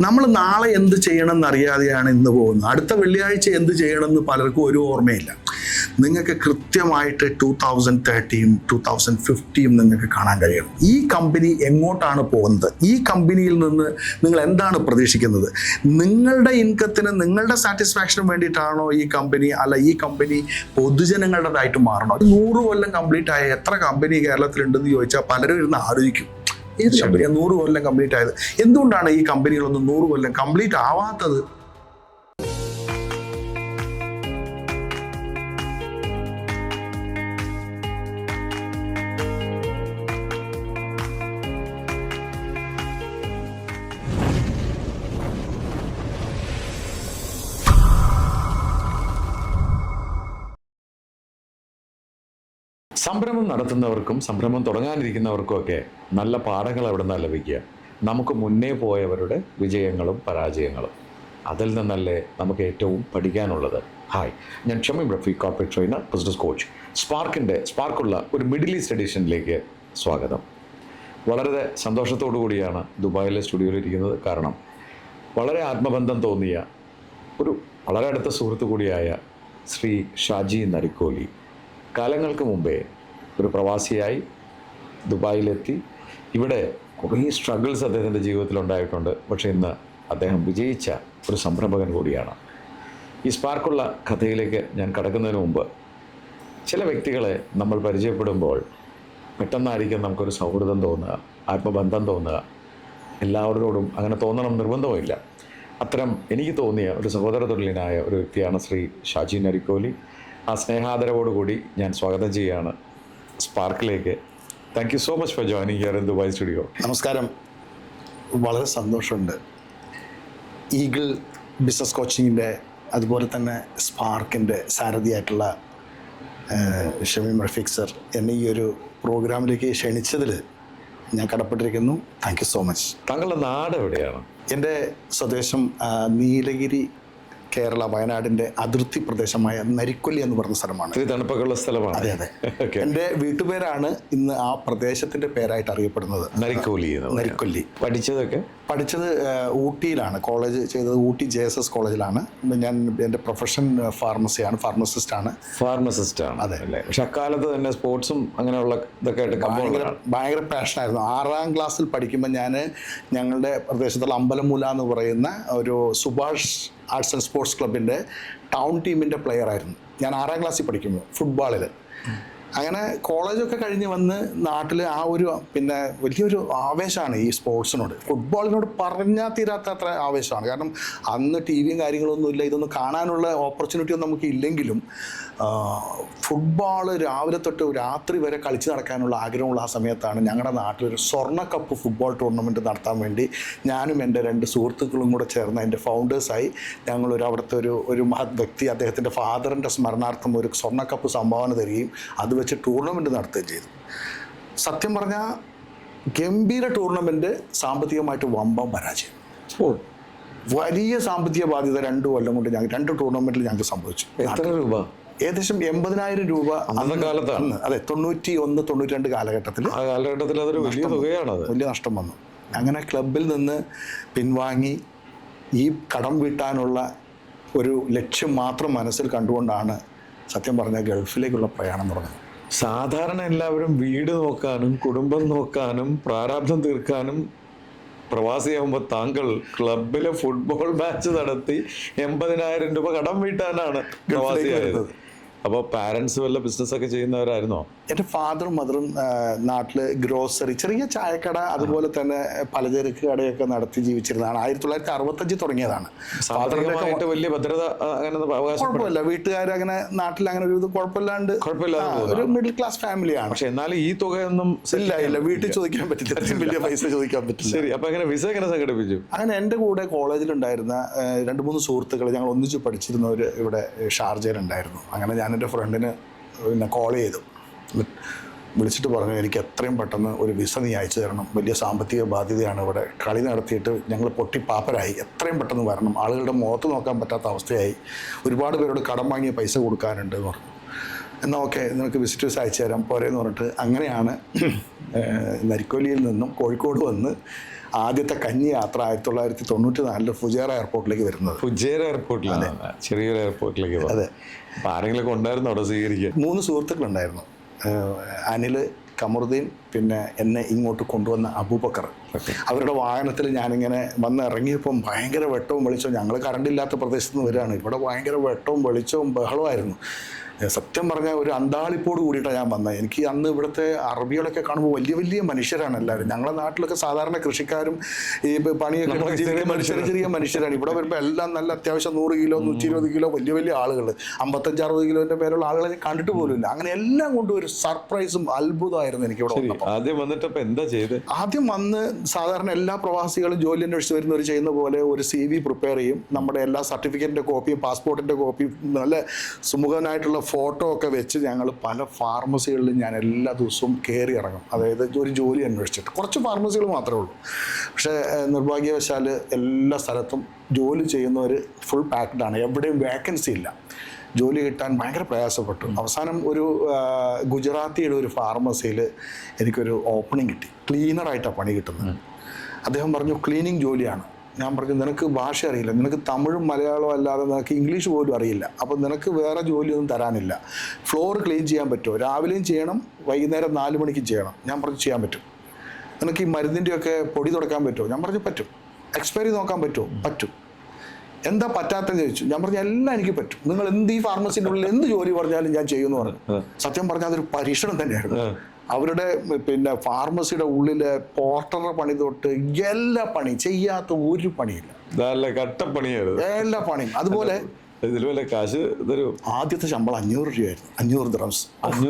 നമ്മൾ നാളെ എന്ത് ചെയ്യണം എന്നറിയാതെയാണ് ഇന്ന് പോകുന്നത്. അടുത്ത വെള്ളിയാഴ്ച എന്ത് ചെയ്യണമെന്ന് പലർക്കും ഒരു ഓർമ്മയില്ല. നിങ്ങൾക്ക് കൃത്യമായിട്ട് 2030 2050 നിങ്ങൾക്ക് കാണാൻ കഴിയണം. ഈ കമ്പനി എങ്ങോട്ടാണ് പോകുന്നത്, ഈ കമ്പനിയിൽ നിന്ന് നിങ്ങൾ എന്താണ് പ്രതീക്ഷിക്കുന്നത്, നിങ്ങളുടെ ഇൻകത്തിന് നിങ്ങളുടെ സാറ്റിസ്ഫാക്ഷന് വേണ്ടിയിട്ടാണോ ഈ കമ്പനി, അല്ല ഈ കമ്പനി പൊതുജനങ്ങളുടേതായിട്ട് മാറണോ? 100 കൊല്ലം കംപ്ലീറ്റ് ആയ എത്ര കമ്പനി കേരളത്തിലുണ്ടെന്ന് ചോദിച്ചാൽ പലരും ഇരുന്ന് ആലോചിക്കും. ഏത് കമ്പനിയാണ് 100 കൊല്ലം കംപ്ലീറ്റ് ആയത്? എന്തുകൊണ്ടാണ് ഈ കമ്പനികളൊന്നും 100 കൊല്ലം കംപ്ലീറ്റ് ആവാത്തത്? സംരംഭം നടത്തുന്നവർക്കും സംരംഭം തുടങ്ങാനിരിക്കുന്നവർക്കും ഒക്കെ നല്ല പാഠങ്ങൾ അവിടെ നിന്ന് ലഭിക്കുക. നമുക്ക് മുന്നേ പോയവരുടെ വിജയങ്ങളും പരാജയങ്ങളും, അതിൽ നിന്നല്ലേ നമുക്ക് ഏറ്റവും പഠിക്കാനുള്ളത്. ഹായ്, ഞാൻ Shameem Rafeeq, corporate trainer, business coach. സ്പാർക്കുള്ള ഒരു മിഡിൽ ഈസ്റ്റ് എഡിഷനിലേക്ക് സ്വാഗതം. വളരെ സന്തോഷത്തോടു കൂടിയാണ് ദുബായിലെ സ്റ്റുഡിയോയിലിരിക്കുന്നത്. കാരണം വളരെ ആത്മബന്ധം തോന്നിയ ഒരു വളരെ അടുത്ത സുഹൃത്തു കൂടിയായ ശ്രീ ഷാജി നരിക്കോലി കാലങ്ങൾക്ക് മുമ്പേ ഒരു പ്രവാസിയായി ദുബായിലെത്തി. ഇവിടെ കുറേ സ്ട്രഗിൾസ് അദ്ദേഹത്തിൻ്റെ ജീവിതത്തിലുണ്ടായിട്ടുണ്ട്. പക്ഷേ ഇന്ന് അദ്ദേഹം വിജയിച്ച ഒരു സംരംഭകൻ കൂടിയാണ്. ഈ സ്പാർക്കുള്ള കഥയിലേക്ക് ഞാൻ കടക്കുന്നതിന് മുമ്പ്, ചില വ്യക്തികളെ നമ്മൾ പരിചയപ്പെടുമ്പോൾ പെട്ടെന്നായിരിക്കും നമുക്കൊരു സൗഹൃദം തോന്നുക, ആത്മബന്ധം തോന്നുക. എല്ലാവരോടും അങ്ങനെ തോന്നണം നിർബന്ധമില്ല. അത്തരം എനിക്ക് തോന്നിയ ഒരു സഹോദര തുല്യനായ ഒരു വ്യക്തിയാണ് ശ്രീ ഷാജി നരിക്കോലി. ആ സ്നേഹാദരവോടുകൂടി ഞാൻ സ്വാഗതം ചെയ്യുകയാണ് സ്പാർക്കിലേക്ക്. Thank you so much for joining here in Dubai studio. നമസ്കാരം. വളരെ സന്തോഷമുണ്ട്. ഈഗിൾ ബിസിനസ് കോച്ചിങ്ങിൻ്റെ അതുപോലെ തന്നെ സ്പാർക്കിൻ്റെ സാരഥിയായിട്ടുള്ള ഷമീം റഫീഖ് സർ എന്നെ ഈ ഒരു പ്രോഗ്രാമിലേക്ക് ക്ഷണിച്ചതിൽ ഞാൻ കടപ്പെട്ടിരിക്കുന്നു. Thank you so much. താങ്കളുടെ നാട് എവിടെയാണ്? എൻ്റെ സ്വദേശം നീലഗിരി, കേരള, വയനാടിൻ്റെ അതിർത്തി പ്രദേശമായ നരിക്കൊല്ലി എന്ന് പറഞ്ഞ സ്ഥലമാണ്. തണുപ്പൊക്കെയുള്ള സ്ഥലമാണ്. അതെ അതെ. എൻ്റെ വീട്ടുപേരാണ് ഇന്ന് ആ പ്രദേശത്തിൻ്റെ പേരായിട്ട് അറിയപ്പെടുന്നത്, നരിക്കൊല്ലി. പഠിച്ചത് ഊട്ടിയിലാണ്. കോളേജ് ചെയ്തത് ഊട്ടി JSS കോളേജിലാണ്. ഞാൻ എൻ്റെ പ്രൊഫഷൻ ഫാർമസിയാണ്, ഫാർമസിസ്റ്റാണ്. അതെ അല്ലേ? പക്ഷെ അക്കാലത്ത് തന്നെ സ്പോർട്സും അങ്ങനെയുള്ള ഇതൊക്കെ ഭയങ്കര പാഷനായിരുന്നു. 6ാം ക്ലാസ്സിൽ പഠിക്കുമ്പോൾ ഞങ്ങളുടെ പ്രദേശത്തുള്ള അമ്പലമൂല എന്ന് പറയുന്ന ഒരു സുഭാഷ് ആർട്സ് ആൻഡ് സ്പോർട്സ് ക്ലബിൻ്റെ ടൗൺ ടീമിൻ്റെ പ്ലെയർ ആയിരുന്നു ഞാൻ 6ാം ക്ലാസ്സിൽ പഠിക്കുമ്പോൾ ഫുട്ബോളിൽ. അങ്ങനെ കോളേജൊക്കെ കഴിഞ്ഞ് വന്ന് നാട്ടിൽ ആ ഒരു വലിയൊരു ആവേശമാണ് ഈ സ്പോർട്സിനോട്, ഫുട്ബോളിനോട് പറഞ്ഞാൽ തീരാത്ത അത്ര ആവേശമാണ്. കാരണം അന്ന് TV കാര്യങ്ങളൊന്നും ഇല്ല, ഇതൊന്നും കാണാനുള്ള ഓപ്പർച്യൂണിറ്റി ഒന്നും നമുക്ക് ഇല്ലെങ്കിലും ഫുട്ബോൾ രാവിലെ തൊട്ട് രാത്രി വരെ കളിച്ച് നടക്കാനുള്ള ആഗ്രഹമുള്ള ആ സമയത്താണ് ഞങ്ങളുടെ നാട്ടിലൊരു സ്വർണ്ണ കപ്പ് ഫുട്ബോൾ ടൂർണമെൻറ്റ് നടത്താൻ വേണ്ടി ഞാനും എൻ്റെ 2 സുഹൃത്തുക്കളും കൂടെ ചേർന്ന് അതിൻ്റെ ഫൗണ്ടേഴ്സായി ഞങ്ങളൊരു അവിടുത്തെ ഒരു മഹത് വ്യക്തി, അദ്ദേഹത്തിൻ്റെ ഫാദറിൻ്റെ സ്മരണാർത്ഥം ഒരു സ്വർണ്ണ കപ്പ് സംഭാവന തരികയും അത് വെച്ച് ടൂർണമെൻറ്റ് നടത്തുകയും ചെയ്തു. സത്യം പറഞ്ഞാൽ ഗംഭീര ടൂർണമെൻറ്റ്, സാമ്പത്തികമായിട്ട് വമ്പം പരാജയം. വലിയ സാമ്പത്തിക ബാധ്യത 2 കൊല്ലം കൊണ്ട് 2 ടൂർണമെൻറ്റിൽ ഞങ്ങൾക്ക് സംഭവിച്ചു. എത്ര രൂപ? ഏകദേശം 80,000 രൂപ അന്നത്തെ കാലത്താണ്. അതെ, 91-92 കാലഘട്ടത്തിൽ അതൊരു വലിയ തുകയാണ്. വലിയ നഷ്ടം വന്നു. അങ്ങനെ ക്ലബിൽ നിന്ന് പിൻവാങ്ങി ഈ കടം വീട്ടാനുള്ള ഒരു ലക്ഷ്യം മാത്രം മനസ്സിൽ കണ്ടുകൊണ്ടാണ് സത്യം പറഞ്ഞാൽ ഗൾഫിലേക്കുള്ള പ്രയാണം തുടങ്ങുന്നത്. സാധാരണ എല്ലാവരും വീട് നോക്കാനും കുടുംബം നോക്കാനും പ്രാരാബ്ധം തീർക്കാനും പ്രവാസിയാകുമ്പോൾ താങ്കൾ ക്ലബിലെ ഫുട്ബോൾ മാച്ച് നടത്തി 80,000 രൂപ കടം വീട്ടാനാണ് പ്രവാസിയായത്. അപ്പോൾ പാരൻസ് വല്ല ബിസിനസ്സൊക്കെ ചെയ്യുന്നവരായിരുന്നോ? എൻ്റെ ഫാദറും മദറും നാട്ടിൽ ഗ്രോസറി, ചെറിയ ചായക്കട, അതുപോലെ തന്നെ പലചരക്ക് കടയൊക്കെ നടത്തി ജീവിച്ചിരുന്നതാണ്. 1965 തുടങ്ങിയതാണ്. സാധാരണമായിട്ട് വലിയ ഭദ്രത അങ്ങനെ കുഴപ്പമില്ല, വീട്ടുകാർ അങ്ങനെ നാട്ടിൽ അങ്ങനെ ഒരു ഇത് കുഴപ്പമില്ലാണ്ട് ഒരു മിഡിൽ ക്ലാസ് ഫാമിലിയാണ്. പക്ഷെ എന്നാലും ഈ തുകയൊന്നും ഇല്ല, വീട്ടിൽ ചോദിക്കാൻ പറ്റില്ല, വലിയ പൈസ ചോദിക്കാൻ പറ്റില്ല. ശരി, അപ്പൊ അങ്ങനെ വിസ എങ്ങനെ സംഘടിപ്പിച്ചു? അങ്ങനെ എൻ്റെ കൂടെ കോളേജിലുണ്ടായിരുന്ന 2-3 സുഹൃത്തുക്കൾ, ഞങ്ങൾ ഒന്നിച്ച് പഠിച്ചിരുന്നവർ ഇവിടെ ഷാർജയിലുണ്ടായിരുന്നു. അങ്ങനെ ഞാൻ എൻ്റെ ഫ്രണ്ടിന് കോൾ ചെയ്തു, വിളിച്ചിട്ട് പറഞ്ഞു, എനിക്ക് എത്രയും പെട്ടെന്ന് ഒരു വിസ നീ അയച്ചു തരണം, വലിയ സാമ്പത്തിക ബാധ്യതയാണ്, ഇവിടെ കളി നടത്തിയിട്ട് ഞങ്ങൾ പൊട്ടിപ്പാപ്പരായി, എത്രയും പെട്ടെന്ന് വരണം, ആളുകളുടെ മുഖത്ത് നോക്കാൻ പറ്റാത്ത അവസ്ഥയായി, ഒരുപാട് പേരോട് കടം വാങ്ങിയ പൈസ കൊടുക്കാനുണ്ട് എന്ന് പറഞ്ഞു. എന്നാൽ ഓക്കെ, നിനക്ക് വിസിറ്റേഴ്സ് അയച്ചു തരാം പോരെന്ന് പറഞ്ഞിട്ട് അങ്ങനെയാണ് നരിക്കൊല്ലിയിൽ നിന്നും കോഴിക്കോട് വന്ന് ആദ്യത്തെ കഞ്ഞി യാത്ര 1994 ഫുജേറ എയർപോർട്ടിലേക്ക് വരുന്നത്. ഫുജേറ എയർപോർട്ടിലാണ്, ചെറിയൊരു എയർപോർട്ടിലേക്ക്. അതെ. അപ്പം ആരെങ്കിലും ഉണ്ടായിരുന്നു അവിടെ സ്വീകരിക്കാൻ? 3 സുഹൃത്തുക്കളുണ്ടായിരുന്നു. അനിൽ, കമറുദ്ദീൻ, പിന്നെ എന്നെ ഇങ്ങോട്ട് കൊണ്ടുവന്ന അബൂബക്കർ. അവരുടെ വാഹനത്തിൽ ഞാനിങ്ങനെ വന്ന് ഇറങ്ങിയപ്പം ഭയങ്കര വെട്ടവും വെളിച്ചവും. ഞങ്ങൾ കറണ്ടില്ലാത്ത പ്രദേശത്ത് നിന്ന് വരികയാണ്. ഇവിടെ ഭയങ്കര വെട്ടവും വെളിച്ചവും ബഹളമായിരുന്നു. സത്യം പറഞ്ഞാൽ ഒരു അന്താളിപ്പോട് കൂടിയിട്ടാണ് ഞാൻ വന്നത്. എനിക്ക് അന്ന് ഇവിടുത്തെ അറബികളൊക്കെ കാണുമ്പോൾ വലിയ വലിയ മനുഷ്യരാണ് എല്ലാവരും. ഞങ്ങളുടെ നാട്ടിലൊക്കെ സാധാരണ കൃഷിക്കാരും ഈ പണിയൊക്കെ ചെറിയ മനുഷ്യരാണ്. ഇവിടെ വരുമ്പോൾ എല്ലാം നല്ല അത്യാവശ്യം 100 കിലോ 120 കിലോ വലിയ വലിയ ആളുകൾ, 55-60 കിലോന്റെ പേരുള്ള ആളുകളെ ഞാൻ കണ്ടിട്ട് പോലുമില്ല. അങ്ങനെ എല്ലാം കൊണ്ടും ഒരു സർപ്രൈസും അത്ഭുതമായിരുന്നു എനിക്ക് ഇവിടെ വന്നപ്പോൾ. ആദ്യം വന്നിട്ട് എന്താ ചെയ്ത്? ആദ്യം വന്ന് സാധാരണ എല്ലാ പ്രവാസികളും ജോലി അന്വേഷിച്ച് വരുന്നവർ ചെയ്യുന്ന പോലെ ഒരു CV പ്രിപ്പയർ ചെയ്യും. നമ്മുടെ എല്ലാ സർട്ടിഫിക്കറ്റിൻ്റെ കോപ്പിയും പാസ്പോർട്ടിൻ്റെ കോപ്പിയും നല്ല സുമുഖനായിട്ടുള്ള ഫോട്ടോ ഒക്കെ വെച്ച് ഞങ്ങൾ പല ഫാർമസികളിലും ഞാൻ എല്ലാ ദിവസവും കയറി ഇറങ്ങും. അതായത് ഒരു ജോലി അന്വേഷിച്ചിട്ട്. കുറച്ച് ഫാർമസികൾ മാത്രമേ ഉള്ളൂ. പക്ഷേ നിർഭാഗ്യവശാൽ എല്ലാ സ്ഥലത്തും ജോലി ചെയ്യുന്നവർ ഫുൾ പാക്ഡാണ്. എവിടെയും വേക്കൻസി ഇല്ല. ജോലി കിട്ടാൻ ഭയങ്കര പ്രയാസപ്പെട്ടു. അവസാനം ഒരു ഗുജറാത്തിയുടെ ഒരു ഫാർമസിയിൽ എനിക്കൊരു ഓപ്പണിംഗ് കിട്ടി. ക്ലീനറായിട്ടാണ് പണി കിട്ടുന്നത്. അദ്ദേഹം പറഞ്ഞു ക്ലീനിങ് ജോലിയാണ്. ഞാൻ പറഞ്ഞു നിനക്ക് ഭാഷ അറിയില്ല, നിനക്ക് തമിഴും മലയാളവും അല്ലാതെ നിനക്ക് ഇംഗ്ലീഷ് പോലും അറിയില്ല, അപ്പോൾ നിനക്ക് വേറെ ജോലിയൊന്നും തരാനില്ല. ഫ്ലോർ ക്ലീൻ ചെയ്യാൻ പറ്റുമോ? രാവിലെയും ചെയ്യണം, വൈകുന്നേരം 4 മണിക്കും ചെയ്യണം. ഞാൻ പറഞ്ഞു ചെയ്യാൻ പറ്റും. നിനക്ക് ഈ മരുന്നിൻ്റെയൊക്കെ പൊടി തുടക്കാൻ പറ്റുമോ? ഞാൻ പറഞ്ഞു പറ്റും. എക്സ്പയറി നോക്കാൻ പറ്റുമോ? പറ്റും. എന്താ പറ്റാത്തെന്ന് ചോദിച്ചു. ഞാൻ പറഞ്ഞു എല്ലാം എനിക്ക് പറ്റും. നിങ്ങൾ ഈ ഫാർമസിൻ്റെ ഉള്ളിൽ എന്ത് ജോലി പറഞ്ഞാലും ഞാൻ ചെയ്യുമെന്ന് പറഞ്ഞു. സത്യം പറഞ്ഞാൽ അതൊരു പരീക്ഷണം തന്നെയായിരുന്നു. അവരുടെ ഫാർമസിയുടെ ഉള്ളിലെ പോർട്ടറുടെ പണി തൊട്ട് എല്ലാ പണിയും, ചെയ്യാത്ത ഒരു പണിയില്ല, കട്ടപ്പണിയായിരുന്നു എല്ലാ പണിയും. അതുപോലെ കാശ് ആദ്യത്തെ ശമ്പളം 500 രൂപയായിരുന്നു. 500 ദിർഹംസ്.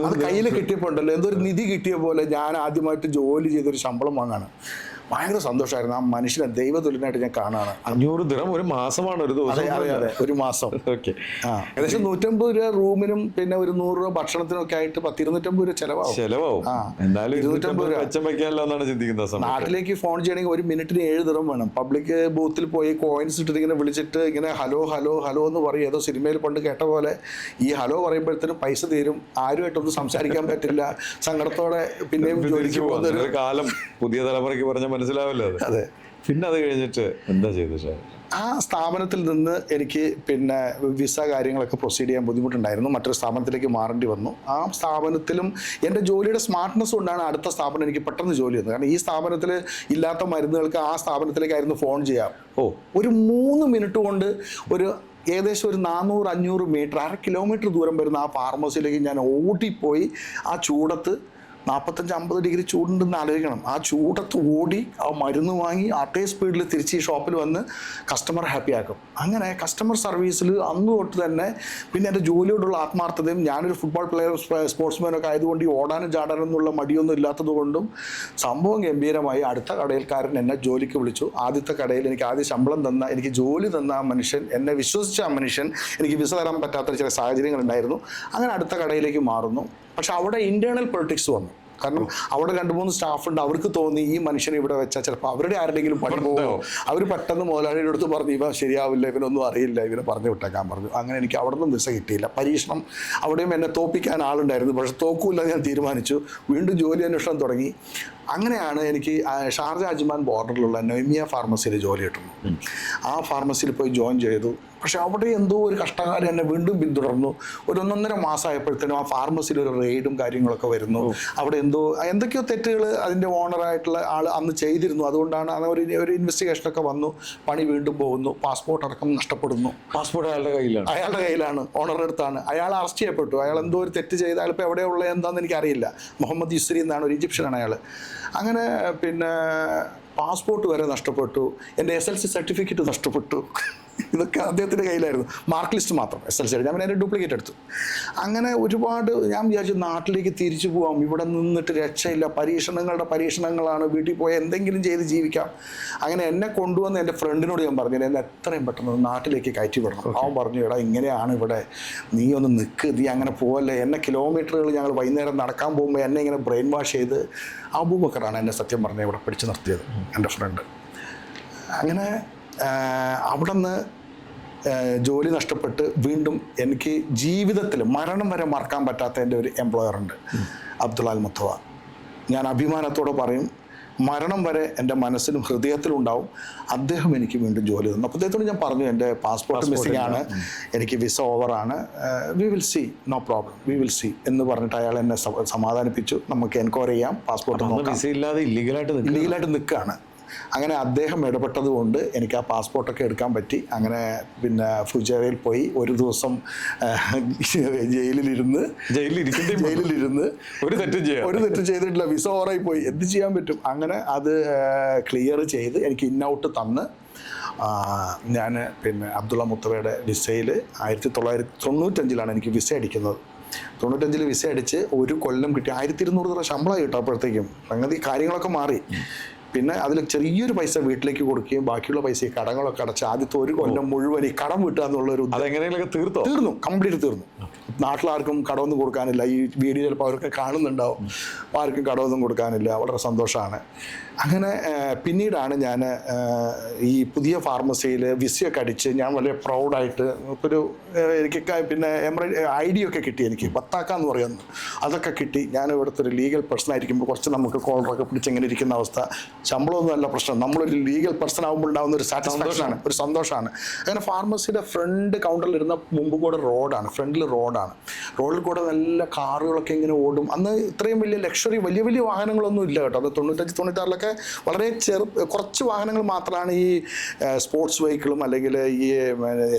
അത് കയ്യിൽ കിട്ടിയപ്പോൾ ഉണ്ടല്ലോ എന്തോ ഒരു നിധി കിട്ടിയ പോലെ ഞാൻ ആദ്യമായിട്ട് ജോലി ചെയ്തൊരു ശമ്പളം വാങ്ങാണ്. ഭയങ്കര സന്തോഷമായിരുന്നു. ആ മനുഷ്യനെ ദൈവതുല്യനായിട്ട് ഞാൻ കാണാണ്. 500 ദിർഹം ഒരു മാസമാണ്, ഒരു ദിവസം. അതെ, ഒരു മാസം. ഏകദേശം 150 രൂപ റൂമിനും പിന്നെ ഒരു 100 രൂപ ഭക്ഷണത്തിനും ഒക്കെ ആയിട്ട് 250 രൂപ ചെലവാവും. നാട്ടിലേക്ക് ഫോൺ ചെയ്യണമെങ്കിൽ 1 മിനിറ്റിന് 7 ദിർഹം വേണം. പബ്ലിക് ബൂത്തിൽ പോയി കോയിൻസ് ഇട്ടിട്ട് ഇങ്ങനെ വിളിച്ചിട്ട് ഇങ്ങനെ ഹലോ ഹലോ ഹലോ എന്ന് പറയും. ഏതോ സിനിമയിൽ പണ്ട് കേട്ട പോലെ ഈ ഹലോ പറയുമ്പോഴത്തേനും പൈസ തീരും. ആരുമായിട്ടൊന്നും സംസാരിക്കാൻ പറ്റില്ല. സങ്കടത്തോടെ പിന്നെയും ജോലിക്ക് പോകുന്ന കാലം പുതിയ തലമുറയ്ക്ക് പറഞ്ഞ മനസ്സിലാവില്ല. അതെ. പിന്നെ അത് കഴിഞ്ഞിട്ട് എന്താ ചെയ്തു? ആ സ്ഥാപനത്തിൽ നിന്ന് എനിക്ക് പിന്നെ വിസ കാര്യങ്ങളൊക്കെ പ്രൊസീഡ് ചെയ്യാൻ ബുദ്ധിമുട്ടുണ്ടായിരുന്നു. മറ്റൊരു സ്ഥാപനത്തിലേക്ക് മാറേണ്ടി വന്നു. ആ സ്ഥാപനത്തിലും എൻ്റെ ജോലിയുടെ സ്മാർട്ട്നെസ് കൊണ്ടാണ് അടുത്ത സ്ഥാപനം എനിക്ക് പെട്ടെന്ന് ജോലി വന്നത്. കാരണം ഈ സ്ഥാപനത്തിൽ ഇല്ലാത്ത മരുന്നുകൾക്ക് ആ സ്ഥാപനത്തിലേക്കായിരുന്നു ഫോൺ ചെയ്യാം. ഒരു 3 മിനിറ്റ് കൊണ്ട് ഏകദേശം ഒരു 400-500 മീറ്റർ, 1/2 കിലോമീറ്റർ ദൂരം വരുന്ന ആ ഫാർമസിയിലേക്ക് ഞാൻ ഓടിപ്പോയി. ആ ചൂടത്ത് 45-50 ഡിഗ്രി ചൂടുണ്ടെന്ന് ആലോചിക്കണം. ആ ചൂടത്ത് ഓടി ആ മരുന്ന് വാങ്ങി അതേ സ്പീഡിൽ തിരിച്ച് ഈ ഷോപ്പിൽ വന്ന് കസ്റ്റമർ ഹാപ്പി ആക്കും. അങ്ങനെ കസ്റ്റമർ സർവീസിൽ അന്ന് തൊട്ട് തന്നെ പിന്നെ എൻ്റെ ജോലിയോടുള്ള ആത്മാർത്ഥതയും, ഞാനൊരു ഫുട്ബോൾ പ്ലെയർ സ്പോർട്സ്മാനൊക്കെ ആയതുകൊണ്ട് ഈ ഓടാനും ചാടാനും എന്നുള്ള മടിയൊന്നും ഇല്ലാത്തത് കൊണ്ടും സംഭവം ഗംഭീരമായി. അടുത്ത കടയിൽക്കാരൻ എന്നെ ജോലിക്ക് വിളിച്ചു. ആദ്യത്തെ കടയിൽ എനിക്ക് ആദ്യം ശമ്പളം തന്ന, എനിക്ക് ജോലി തന്ന ആ മനുഷ്യൻ, എന്നെ വിശ്വസിച്ച ആ മനുഷ്യൻ, എനിക്ക് വിസ തരാൻ പറ്റാത്ത ചില സാഹചര്യങ്ങളുണ്ടായിരുന്നു. അങ്ങനെ അടുത്ത കടയിലേക്ക് മാറുന്നു. പക്ഷെ അവിടെ ഇന്റേണൽ പൊളിറ്റിക്സ് വന്നു. കാരണം അവിടെ 2-3 സ്റ്റാഫ് ഉണ്ട്. അവർക്ക് തോന്നി ഈ മനുഷ്യനെ ഇവിടെ വെച്ചാൽ ചിലപ്പോൾ അവരുടെ ആരുടെങ്കിലും പണി പോകുമോ. അവർ പെട്ടെന്ന് മുതലാളിയുടെ അടുത്ത് പറഞ്ഞു ഇവ ശരിയാവില്ല, ഇവനൊന്നും അറിയില്ല, ഇവനെ പറഞ്ഞു വിട്ടേക്കാൻ പറഞ്ഞു. അങ്ങനെ എനിക്ക് അവിടെ നിന്നും വിസ കിട്ടിയില്ല. പരീക്ഷണം അവിടെയും എന്നെ തോപ്പിക്കാൻ ആളുണ്ടായിരുന്നു. പക്ഷെ തോക്കൂല്ല ഞാൻ തീരുമാനിച്ചു. വീണ്ടും ജോലി അന്വേഷണം തുടങ്ങി. അങ്ങനെയാണ് എനിക്ക് ഷാർജ അജ്മാൻ ബോർഡറിലുള്ള നൊയ്മിയ ഫാർമസിയിൽ ജോലി കിട്ടുന്നു. ആ ഫാർമസിയിൽ പോയി ജോയിൻ ചെയ്തു. പക്ഷെ അവിടെ എന്തോ ഒരു കഷ്ടകാലം എന്നെ വീണ്ടും പിന്തുടർന്നു. ഒരു 1.5 മാസമായപ്പോഴത്തേനും ആ ഫാർമസിയിൽ ഒരു റെയ്ഡും കാര്യങ്ങളൊക്കെ വരുന്നു. അവിടെ എന്തൊക്കെയോ തെറ്റുകൾ അതിൻ്റെ ഓണറായിട്ടുള്ള ആൾ അന്ന് ചെയ്തിരുന്നു. അതുകൊണ്ടാണ് ഒരു ഇൻവെസ്റ്റിഗേഷനൊക്കെ വന്നു. പണി വീണ്ടും പോകുന്നു. പാസ്പോർട്ട് അടക്കം നഷ്ടപ്പെടുന്നു. പാസ്പോർട്ട് അയാളുടെ കയ്യിലാണ്, ഓണറുടെ അടുത്താണ്. അയാൾ അറസ്റ്റ് ചെയ്യപ്പെട്ടു. അയാൾ എന്തോ ഒരു തെറ്റ് ചെയ്ത് അയാൾ ഇപ്പോൾ എവിടെയുള്ള എന്താണെന്ന് എനിക്കറിയില്ല. മുഹമ്മദ് യുസ്രി എന്നാണ്, ഒരു ഈജിപ്ഷ്യനാണ് അയാൾ. അങ്ങനെ പിന്നെ പാസ്പോർട്ട് വരെ നഷ്ടപ്പെട്ടു. എൻ്റെ SLC സർട്ടിഫിക്കറ്റ് നഷ്ടപ്പെട്ടു. ഇതൊക്കെ അദ്ദേഹത്തിൻ്റെ കയ്യിലായിരുന്നു. മാർക്ക് ലിസ്റ്റ് മാത്രം SLC. ഞാൻ അതിൻ്റെ ഡ്യൂപ്ലിക്കേറ്റ് എടുത്തു. അങ്ങനെ ഒരുപാട് ഞാൻ വിചാരിച്ചു നാട്ടിലേക്ക് തിരിച്ചു പോകാം, ഇവിടെ നിന്നിട്ട് രക്ഷയില്ല, പരീക്ഷണങ്ങളാണ്, വീട്ടിൽ പോയി എന്തെങ്കിലും ചെയ്ത് ജീവിക്കാം. അങ്ങനെ എന്നെ കൊണ്ടുവന്ന് എൻ്റെ ഫ്രണ്ടിനോട് ഞാൻ പറഞ്ഞു എന്നെ എത്രയും പെട്ടെന്ന് നാട്ടിലേക്ക് കയറ്റി വിടണം. അവൻ പറഞ്ഞു എടാ ഇങ്ങനെയാണ് ഇവിടെ, നീ ഒന്ന് നിൽക്ക്, നീ അങ്ങനെ പോവല്ലേ. എന്നെ കിലോമീറ്ററുകൾ ഞങ്ങൾ വൈകുന്നേരം നടക്കാൻ പോകുമ്പോൾ എന്നെ ഇങ്ങനെ ബ്രെയിൻ വാഷ് ചെയ്ത് അബൂബക്കറാണ് എന്നെ സത്യം പറഞ്ഞാൽ ഇവിടെ പിടിച്ചു നിർത്തിയത്, എൻ്റെ ഫ്രണ്ട്. അങ്ങനെ അവിടെ നിന്ന് ജോലി നഷ്ടപ്പെട്ട് വീണ്ടും എനിക്ക് ജീവിതത്തിൽ മരണം വരെ മറക്കാൻ പറ്റാത്ത എൻ്റെ ഒരു എംപ്ലോയർ ഉണ്ട്, അബ്ദുൽ അൽ മുത്തവ. ഞാൻ അഭിമാനത്തോടെ പറയും, മരണം വരെ എൻ്റെ മനസ്സിലും ഹൃദയത്തിലും ഉണ്ടാവും. അദ്ദേഹം എനിക്ക് വീണ്ടും ജോലി തന്നു. അപ്പോൾ അദ്ദേഹത്തോട് ഞാൻ പറഞ്ഞു, എൻ്റെ പാസ്പോർട്ട് മിസ്സിംഗ് ആണ്, എനിക്ക് വിസ ഓവറാണ്, we will see, no problem, we will see എന്ന് പറഞ്ഞിട്ട് അയാൾ എന്നെ സമാധാനിപ്പിച്ചു. നമുക്ക് എൻക്വയറി ചെയ്യാം, പാസ്പോർട്ട് നോക്കാം. വിസ ഇല്ലാതെ ഇല്ലീഗലായിട്ട് നിൽക്കുകയാണ്. അങ്ങനെ അദ്ദേഹം ഇടപെട്ടത് കൊണ്ട് എനിക്ക് ആ പാസ്പോർട്ടൊക്കെ എടുക്കാൻ പറ്റി. അങ്ങനെ പിന്നെ ഫുജേറയിൽ പോയി ഒരു ദിവസം ജയിലിലിരുന്ന് ഒരു തെറ്റും ചെയ്തിട്ടില്ല. വിസ ഓവറായി പോയി, എന്ത് ചെയ്യാൻ പറ്റും? അങ്ങനെ അത് ക്ലിയർ ചെയ്ത് എനിക്ക് ഇന്നൗട്ട് തന്ന് ഞാൻ പിന്നെ അബ്ദുള്ള മുത്തവയുടെ വിസയിൽ 1995 എനിക്ക് വിസ അടിക്കുന്നത്. 95 വിസ അടിച്ച് 1 കൊല്ലം കിട്ടി. 1200 ശമ്പളം കിട്ടും. അപ്പോഴത്തേക്കും സംഗതി കാര്യങ്ങളൊക്കെ മാറി. പിന്നെ അതിൽ ചെറിയൊരു പൈസ വീട്ടിലേക്ക് കൊടുക്കുകയും ബാക്കിയുള്ള പൈസ കടങ്ങളൊക്കെ അടച്ച് ആദ്യത്തെ 1 കൊല്ലം മുഴുവൻ ഈ കടം വീട്ടുക എന്നുള്ളൊരു തീർന്നു, കംപ്ലീറ്റ് തീർന്നു. നാട്ടിലാർക്കും കടമൊന്നും കൊടുക്കാനില്ല. ഈ വീഡിയോ ചിലപ്പോൾ അവർക്ക് കാണുന്നുണ്ടാവും, ആർക്കും കടമൊന്നും കൊടുക്കാനില്ല. വളരെ സന്തോഷമാണ്. അങ്ങനെ പിന്നീടാണ് ഞാൻ ഈ പുതിയ ഫാർമസിയിൽ വിസയൊക്കെ അടിച്ച് ഞാൻ വളരെ പ്രൗഡായിട്ട് ഒരു എനിക്ക് പിന്നെ ID ഒക്കെ കിട്ടി. എനിക്ക് ബത്താക്കാന്ന് പറയുന്നു, അതൊക്കെ കിട്ടി. ഞാൻ ഇവിടുത്തെ ഒരു ലീഗൽ പേഴ്സൺ ആയിരിക്കുമ്പോൾ കുറച്ച് നമുക്ക് കോളറൊക്കെ പിടിച്ച് ഇങ്ങനെ ഇരിക്കുന്ന അവസ്ഥ, ശമ്പളമൊന്നുമല്ല പ്രശ്നം, നമ്മളൊരു ലീഗൽ പേഴ്സൺ ആകുമ്പോൾ ഉണ്ടാകുന്ന ഒരു സാറ്റിസ്ഫാക്ഷനാണ്, ഒരു സന്തോഷമാണ്. അങ്ങനെ ഫാർമസിയുടെ ഫ്രണ്ട് കൗണ്ടറിലിരുന്ന മുമ്പ് കൂടെ റോഡാണ്, ഫ്രണ്ടിൽ റോഡിൽ കൂടെ നല്ല കാറുകളൊക്കെ ഇങ്ങനെ ഓടും. അന്ന് ഇത്രയും വലിയ ലക്ഷറി വലിയ വാഹനങ്ങളൊന്നും ഇല്ല കേട്ടോ. അത് 95-96 വളരെ കുറച്ച് വാഹനങ്ങൾ മാത്രമാണ് ഈ സ്പോർട്സ് വെഹിക്കിളും അല്ലെങ്കിൽ ഈ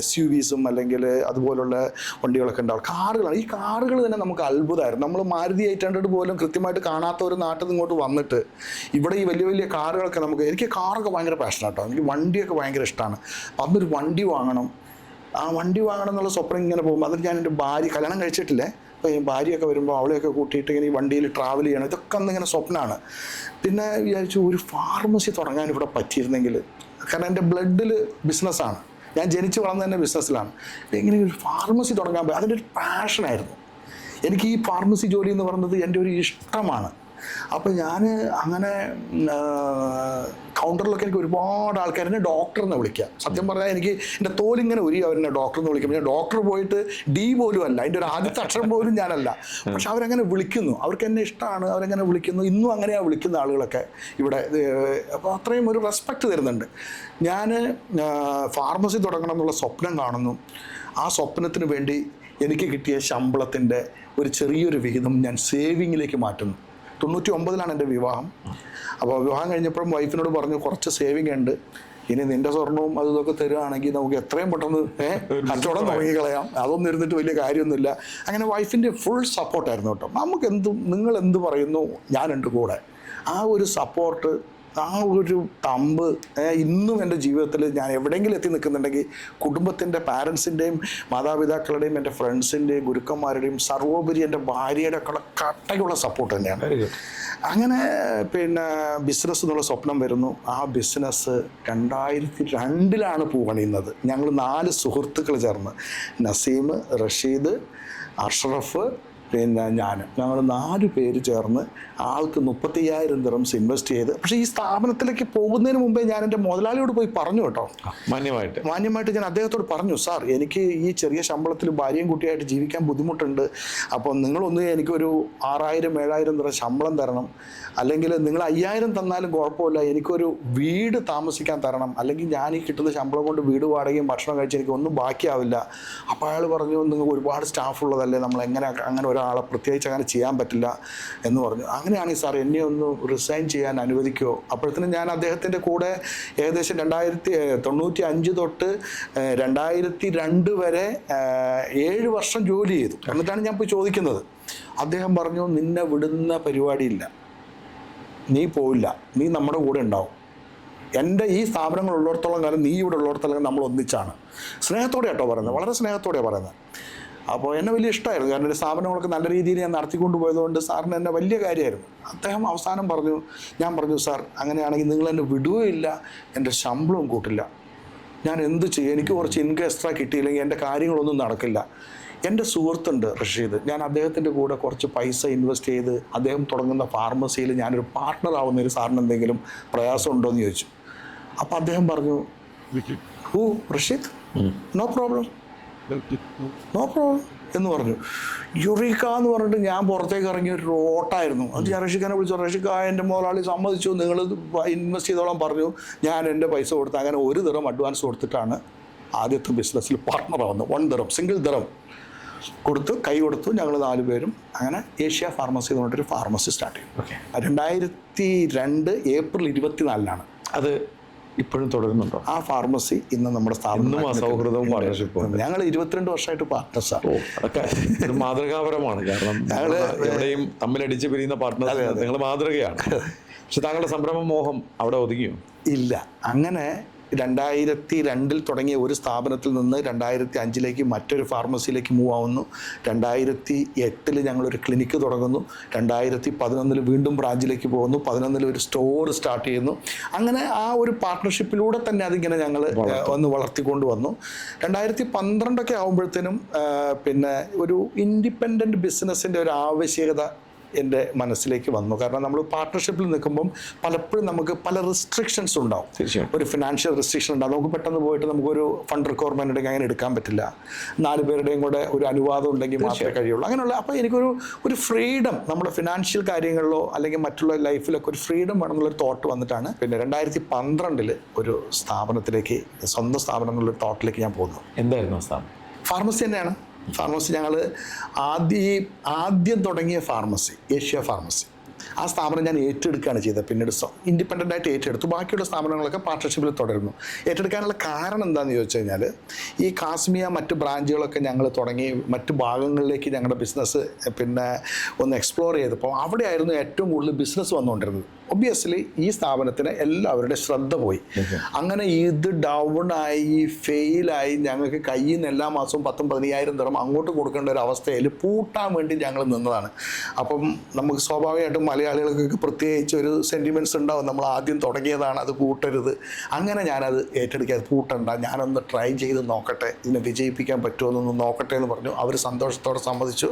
SUVസും അല്ലെങ്കിൽ അതുപോലുള്ള വണ്ടികളൊക്കെ ഉണ്ടാവും. കാറുകളാണ്. ഈ കാറുകൾ തന്നെ നമുക്ക് അത്ഭുതമായിരുന്നു. നമ്മൾ മാരുതി 800 പോലും കൃത്യമായിട്ട് കാണാത്ത ഒരു നാട്ടിൽ നിന്ന് ഇങ്ങോട്ട് വന്നിട്ട് ഇവിടെ ഈ വലിയ കാറുകളൊക്കെ എനിക്ക് കാറൊക്കെ ഭയങ്കര പാഷനാണ് കേട്ടോ. എനിക്ക് വണ്ടിയൊക്കെ ഭയങ്കര ഇഷ്ടമാണ്. അന്നൊരു വണ്ടി വാങ്ങണം, ആ വണ്ടി വാങ്ങണം എന്നുള്ള സ്വപ്നം ഇങ്ങനെ പോകുമ്പോൾ അതിൽ ഞാൻ എൻ്റെ ഭാര്യ കല്യാണം കഴിച്ചിട്ടില്ലേ, അപ്പോൾ ഈ ഭാര്യയൊക്കെ വരുമ്പോൾ അവളെയൊക്കെ കൂട്ടിയിട്ട് ഇങ്ങനെ ഈ വണ്ടിയിൽ ട്രാവൽ ചെയ്യണം, ഇതൊക്കെ അന്നിങ്ങനെ സ്വപ്നമാണ്. പിന്നെ വിചാരിച്ചു ഒരു ഫാർമസി തുടങ്ങാൻ ഇവിടെ പറ്റിയിരുന്നെങ്കിൽ, കാരണം എൻ്റെ ബ്ലഡിൽ ബിസിനസ്സാണ്, ഞാൻ ജനിച്ച് വളർന്ന തന്നെ ബിസിനസ്സിലാണ്. എങ്ങനെ ഒരു ഫാർമസി തുടങ്ങാൻ പറ്റും, അതിൻ്റെ ഒരു പാഷനായിരുന്നു എനിക്ക്. ഈ ഫാർമസി ജോലി എന്ന് പറയുന്നത് എൻ്റെ ഒരു ഇഷ്ടമാണ്. അപ്പോൾ ഞാൻ അങ്ങനെ കൗണ്ടറിലൊക്കെ എനിക്ക് ഒരുപാട് ആൾക്കാർ എന്നെ ഡോക്ടർ എന്ന് വിളിക്കുക. സത്യം പറഞ്ഞാൽ എനിക്ക് എൻ്റെ തോലിങ്ങനെ അവരെന്നെ ഡോക്ടർ എന്ന് വിളിക്കും. ഞാൻ ഡോക്ടർ പോയിട്ട് D പോലും അല്ല, അതിൻ്റെ ഒരു ആദ്യത്തെ അക്ഷരം പോലും ഞാനല്ല. പക്ഷെ അവരങ്ങനെ വിളിക്കുന്നു, അവർക്ക് എന്നെ ഇഷ്ടമാണ്, അവരങ്ങനെ വിളിക്കുന്നു. ഇന്നും അങ്ങനെയാണ് വിളിക്കുന്ന ആളുകളൊക്കെ ഇവിടെ. അപ്പോൾ അത്രയും ഒരു റെസ്പെക്റ്റ് തരുന്നുണ്ട്. ഞാൻ ഫാർമസി തുടങ്ങണം എന്നുള്ള സ്വപ്നം കാണുന്നു. ആ സ്വപ്നത്തിന് വേണ്ടി എനിക്ക് കിട്ടിയ ശമ്പളത്തിൻ്റെ ഒരു ചെറിയൊരു വിഹിതം ഞാൻ സേവിങ്ങിലേക്ക് മാറ്റുന്നു. 99 എൻ്റെ വിവാഹം. അപ്പോൾ വിവാഹം കഴിഞ്ഞപ്പോഴും വൈഫിനോട് പറഞ്ഞു, കുറച്ച് സേവിങ് ഉണ്ട്, ഇനി നിൻ്റെ സ്വർണവും ഇതൊക്കെ തരുവാണെങ്കിൽ നമുക്ക് എത്രയും പെട്ടെന്ന് കച്ചവടം തുടങ്ങിക്കളയാം, അതൊന്നും ഇരുന്നിട്ട് വലിയ കാര്യമൊന്നുമില്ല. അങ്ങനെ വൈഫിൻ്റെ ഫുൾ സപ്പോർട്ടായിരുന്നു കേട്ടോ. നിങ്ങൾ എന്ത് പറയുന്നു, ഞാനുണ്ട് കൂടെ. ആ ഒരു സപ്പോർട്ട്, ആ ഒരു തമ്പ് ഇന്നും എൻ്റെ ജീവിതത്തിൽ ഞാൻ എവിടെയെങ്കിലും എത്തി നിൽക്കുന്നുണ്ടെങ്കിൽ കുടുംബത്തിൻ്റെ, പാരൻസിൻ്റെയും മാതാപിതാക്കളുടെയും എൻ്റെ ഫ്രണ്ട്സിൻ്റെയും ഗുരുക്കന്മാരുടെയും സർവോപരി എൻ്റെ ഭാര്യയുടെ ഒക്കെ കട്ടയുള്ള സപ്പോർട്ട് തന്നെയാണ്. അങ്ങനെ പിന്നെ ബിസിനസ് എന്നുള്ള സ്വപ്നം വരുന്നു. ആ ബിസിനസ് 2002 പൂവണിയുന്നത്. ഞങ്ങൾ 4 സുഹൃത്തുക്കൾ ചേർന്ന്, നസീം, റഷീദ്, അഷ്റഫ്, പിന്നെ ഞങ്ങൾ 4 പേര് ചേർന്ന് ആൾക്ക് 35,000 ദിർഹംസ് ഇൻവെസ്റ്റ് ചെയ്ത്. പക്ഷേ ഈ സ്ഥാപനത്തിലേക്ക് പോകുന്നതിന് മുമ്പേ ഞാൻ എൻ്റെ മുതലാളിയോട് പോയി പറഞ്ഞു കേട്ടോ, മാന്യമായിട്ട് ഞാൻ അദ്ദേഹത്തോട് പറഞ്ഞു, സാർ എനിക്ക് ഈ ചെറിയ ശമ്പളത്തിൽ ഭാര്യയും കുട്ടിയായിട്ട് ജീവിക്കാൻ ബുദ്ധിമുട്ടുണ്ട്. അപ്പോൾ നിങ്ങളൊന്ന് എനിക്കൊരു 6,000-7,000 ദിർഹം ശമ്പളം തരണം, അല്ലെങ്കിൽ നിങ്ങൾ 5,000 തന്നാലും കുഴപ്പമില്ല, എനിക്കൊരു വീട് താമസിക്കാൻ തരണം, അല്ലെങ്കിൽ ഞാൻ ഈ കിട്ടുന്ന ശമ്പളം കൊണ്ട് വീട് വാടകയും ഭക്ഷണം കഴിച്ച് എനിക്ക് ഒന്നും ബാക്കിയാവില്ല. അപ്പോൾ അയാൾ പറഞ്ഞു, നിങ്ങൾക്ക് ഒരുപാട് സ്റ്റാഫ് ഉള്ളതല്ലേ, നമ്മൾ അങ്ങനെ ഒരാളെ പ്രത്യേകിച്ച് അങ്ങനെ ചെയ്യാൻ പറ്റില്ല എന്ന് പറഞ്ഞു. അങ്ങനെയാണെങ്കിൽ സാർ എന്നെ ഒന്ന് റിസൈൻ ചെയ്യാൻ അനുവദിക്കുമോ? അപ്പോഴത്തേനും ഞാൻ അദ്ദേഹത്തിൻ്റെ കൂടെ ഏകദേശം 1995 തൊട്ട് 2002 വരെ 7 വർഷം ജോലി ചെയ്തു. എന്നിട്ടാണ് ഞാൻ പോയി ചോദിക്കുന്നത്. അദ്ദേഹം പറഞ്ഞു, നിന്നെ വിടുന്ന പരിപാടിയില്ല, നീ പോയില്ല, നീ നമ്മുടെ കൂടെ ഉണ്ടാവും. എൻ്റെ ഈ സ്ഥാപനങ്ങൾ ഉള്ളിടത്തോളം കാലം, നീ ഇവിടെ ഉള്ളിടത്തോളം നമ്മൾ ഒന്നിച്ചാണ്. സ്നേഹത്തോടെ കേട്ടോ പറയുന്നത്, വളരെ സ്നേഹത്തോടെയാണ് പറയുന്നത്. അപ്പോൾ എന്നെ വലിയ ഇഷ്ടമായിരുന്നു, കാരണം എൻ്റെ സ്ഥാപനങ്ങളൊക്കെ നല്ല രീതിയിൽ ഞാൻ നടത്തിക്കൊണ്ട് പോയതുകൊണ്ട് സാറിന് എന്നെ വലിയ കാര്യമായിരുന്നു. അദ്ദേഹം അവസാനം പറഞ്ഞു, ഞാൻ പറഞ്ഞു, സാർ അങ്ങനെയാണെങ്കിൽ നിങ്ങൾ എന്നെ വിടുകയില്ല, എൻ്റെ ശമ്പളവും കൂട്ടില്ല, ഞാൻ എന്ത് ചെയ്യും? എനിക്ക് കുറച്ച് ഇൻകം എക്സ്ട്രാ കിട്ടിയില്ലെങ്കിൽ എൻ്റെ കാര്യങ്ങളൊന്നും നടക്കില്ല. എൻ്റെ സുഹൃത്തുണ്ട് റഷീദ്, ഞാൻ അദ്ദേഹത്തിൻ്റെ കൂടെ കുറച്ച് പൈസ ഇൻവെസ്റ്റ് ചെയ്ത് അദ്ദേഹം തുടങ്ങുന്ന ഫാർമസിയിൽ ഞാനൊരു പാർട്ട്ണർ ആവുന്നതിന് സാറിന് എന്തെങ്കിലും പ്രയാസം ഉണ്ടോ എന്ന് ചോദിച്ചു. അപ്പോൾ അദ്ദേഹം പറഞ്ഞു, റഷീദ്, നോ പ്രോബ്ലം, എന്ന് പറഞ്ഞു. യുറീക്ക എന്ന് പറഞ്ഞിട്ട് ഞാൻ പുറത്തേക്ക് ഇറങ്ങിയ ഒരു ഓട്ടായിരുന്നു. അത് ഞാൻ റഷീഖാനെ വിളിച്ചു. റഷീഖ എൻ്റെ മുതലാളി സമ്മതിച്ചു, നിങ്ങൾ ഇൻവെസ്റ്റ് ചെയ്തോളാം പറഞ്ഞു. ഞാൻ എൻ്റെ പൈസ കൊടുത്ത് അങ്ങനെ 1 ദിറം അഡ്വാൻസ് കൊടുത്തിട്ടാണ് ആദ്യത്തെ ബിസിനസ്സിൽ പാർട്ട്ണറാവുന്നത്. 1 ദിറം, സിംഗിൾ ദിറം കൊടുത്തു, കൈ കൊടുത്തു. ഞങ്ങൾ 4 പേരും അങ്ങനെ ഏഷ്യ ഫാർമസി എന്ന് പറഞ്ഞിട്ടൊരു ഫാർമസി സ്റ്റാർട്ട് ചെയ്തു. 2002 ഏപ്രിൽ 24 അത് ഇപ്പോഴും തുടരുന്നുണ്ടോ ആ ഫാർമസി? ഇന്ന് നമ്മുടെ സ്ഥാപനം സൗഹൃദവും പാർട്ണർഷിപ്പും. ഞങ്ങൾ 22 വർഷമായിട്ട് പാർട്ട്നേഴ്സാണ്. അതൊക്കെ ഒരു മാതൃകാപരമാണ്. കാരണം ഞങ്ങൾ എവിടെയും തമ്മിലടിച്ച് പിരിയുന്ന പാർട്ട്നേഴ്സ് നിങ്ങൾ മാതൃകയാണ്. പക്ഷെ താങ്കളുടെ സംരംഭ മോഹം അവിടെ ഒതുങ്ങിയോ? ഇല്ല. അങ്ങനെ 2002 തുടങ്ങിയ ഒരു സ്ഥാപനത്തിൽ നിന്ന് 2005 മറ്റൊരു ഫാർമസിയിലേക്ക് മൂവ് ആവുന്നു. 2008 ഞങ്ങളൊരു ക്ലിനിക്ക് തുടങ്ങുന്നു. 2011 വീണ്ടും ബ്രാഞ്ചിലേക്ക് പോകുന്നു. 2011 ഒരു സ്റ്റോർ സ്റ്റാർട്ട് ചെയ്യുന്നു. അങ്ങനെ ആ ഒരു പാർട്ട്ണർഷിപ്പിലൂടെ തന്നെ അതിങ്ങനെ ഞങ്ങൾ ഒന്ന് വളർത്തിക്കൊണ്ട് വന്നു. 2012 ആകുമ്പോഴത്തേനും പിന്നെ ഒരു ഇൻഡിപെൻഡൻറ്റ് ബിസിനസ്സിൻ്റെ ഒരു ആവശ്യകത എൻ്റെ മനസ്സിലേക്ക് വന്നു. കാരണം നമ്മൾ പാർട്ട്ണർഷിപ്പിൽ നിൽക്കുമ്പം പലപ്പോഴും നമുക്ക് പല റെസ്ട്രിക്ഷൻസ് ഉണ്ടാവും. തീർച്ചയായും ഒരു ഫിനാൻഷ്യൽ റെസ്ട്രിക്ഷൻ ഉണ്ടാവും. നമുക്ക് പെട്ടെന്ന് പോയിട്ട് നമുക്കൊരു ഫണ്ട് റിക്വയർമെൻ്റ് ഉണ്ടെങ്കിൽ അങ്ങനെ എടുക്കാൻ പറ്റില്ല. 4 പേരുടെയും കൂടെ ഒരു അനുവാദം ഉണ്ടെങ്കിൽ മാത്രമേ കഴിയുള്ളൂ. അങ്ങനെയുള്ള അപ്പോൾ എനിക്കൊരു ഫ്രീഡം നമ്മുടെ ഫിനാൻഷ്യൽ കാര്യങ്ങളിലോ അല്ലെങ്കിൽ മറ്റുള്ള ലൈഫിലൊക്കെ ഒരു ഫ്രീഡം വേണമെന്നുള്ളൊരു തോട്ട് വന്നിട്ടാണ് പിന്നെ 2012 ഒരു സ്ഥാപനത്തിലേക്ക്, സ്വന്തം സ്ഥാപനം എന്നുള്ളൊരു തോട്ടിലേക്ക് ഞാൻ പോകുന്നു. എന്തായിരുന്നു സ്ഥാപനം? ഫാർമസി തന്നെയാണ്. ഫാർമസി ഞങ്ങൾ ആദ്യം തുടങ്ങിയ ഫാർമസി ഏഷ്യ ഫാർമസി. ആ സ്ഥാപനം ഞാൻ ഏറ്റെടുക്കുകയാണ് ചെയ്തത്. പിന്നീട് ഇൻഡിപെൻഡൻ്റ് ആയിട്ട് ഏറ്റെടുത്തു. ബാക്കിയുള്ള സ്ഥാപനങ്ങളൊക്കെ പാർട്ട്ണർഷിപ്പിൽ തുടരുന്നു. ഏറ്റെടുക്കാനുള്ള കാരണം എന്താണെന്ന് ചോദിച്ചു കഴിഞ്ഞാൽ ഈ കാസ്മിയ മറ്റ് ബ്രാഞ്ചുകളൊക്കെ ഞങ്ങൾ തുടങ്ങി മറ്റ് ഭാഗങ്ങളിലേക്ക് ഞങ്ങളുടെ ബിസിനസ് പിന്നെ ഒന്ന് എക്സ്പ്ലോർ ചെയ്തപ്പോൾ അവിടെയായിരുന്നു ഏറ്റവും കൂടുതൽ ബിസിനസ് വന്നുകൊണ്ടിരുന്നത്. ഒബ്വിയസ്ലി ഈ സ്ഥാപനത്തിന് എല്ലാവരുടെ ശ്രദ്ധ പോയി. അങ്ങനെ ഇത് ഡൗൺ ആയി ഫെയിലായി ഞങ്ങൾക്ക് കയ്യിൽ നിന്ന് എല്ലാ മാസവും 10,000-15,000 ദിറം അങ്ങോട്ട് കൊടുക്കേണ്ട ഒരു അവസ്ഥയിൽ പൂട്ടാൻ വേണ്ടി ഞങ്ങൾ നിന്നതാണ്. അപ്പം നമുക്ക് സ്വാഭാവികമായിട്ടും മലയാളികൾക്കൊക്കെ പ്രത്യേകിച്ച് ഒരു സെൻറ്റിമെൻറ്റ്സ് ഉണ്ടാവും. നമ്മൾ ആദ്യം തുടങ്ങിയതാണ്, അത് പൂട്ടരുത്. അങ്ങനെ ഞാനത് ഏറ്റെടുക്കാതെ പൂട്ടണ്ട, ഞാനൊന്ന് ട്രൈ ചെയ്ത് നോക്കട്ടെ, ഇതിനെ വിജയിപ്പിക്കാൻ പറ്റുമോ എന്നൊന്ന് നോക്കട്ടെ എന്ന് പറഞ്ഞു. അവർ സന്തോഷത്തോടെ സമ്മതിച്ചു.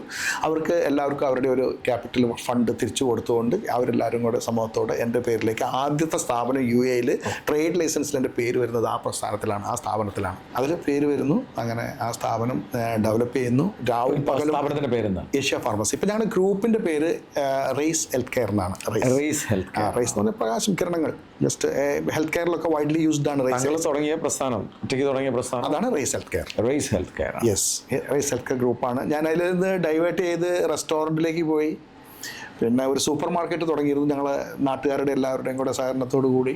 അവർക്ക് എല്ലാവർക്കും അവരുടെ ഒരു ക്യാപിറ്റൽ ഫണ്ട് തിരിച്ചു കൊടുത്തുകൊണ്ട് അവരെല്ലാവരും കൂടെ സമൂഹത്തോടെ എൻ്റെ പേരിലേക്ക് ആദ്യത്തെ സ്ഥാപനം UAE ട്രേഡ് ലൈസൻസിൽ എൻ്റെ പേര് വരുന്നത് ആ പ്രസ്ഥാനത്തിലാണ്, ആ സ്ഥാപനത്തിലാണ്. അതിൽ പേര് വരുന്നു. അങ്ങനെ ആ സ്ഥാപനം ഡെവലപ്പ് ചെയ്യുന്നു. രാവും പകലും. സ്ഥാപനത്തിൻ്റെ പേരെന്താ? Asia pharmacy. ഇപ്പം ഞങ്ങളുടെ ഗ്രൂപ്പിൻ്റെ പേര് റേസ് ഹെൽത്ത് കെയർ എന്നാണ്. റേസ് എന്ന് പറഞ്ഞാൽ പ്രകാശം കിരണങ്ങൾ. ജസ്റ്റ് ഹെൽത്ത് കെയറിലൊക്കെ വൈഡ്ലി യൂസ്ഡ് ആണ്. റേസ് തുടങ്ങിയ പ്രസ്ഥാനം, ഒറ്റയ്ക്ക് തുടങ്ങിയ പ്രസ്ഥാനം അതാണ് Rays Health Care. Rays Health Care, yes. Rays Health Care ഗ്രൂപ്പാണ്. ഞാൻ അതിൽ നിന്ന് ഡൈവേർട്ട് ചെയ്ത് റെസ്റ്റോറൻറ്റിലേക്ക് പോയി. പിന്നെ ഒരു സൂപ്പർ മാർക്കറ്റ് തുടങ്ങിയിരുന്നു ഞങ്ങൾ നാട്ടുകാരുടെ എല്ലാവരുടെയും കൂടെ സഹകരണത്തോടു കൂടി.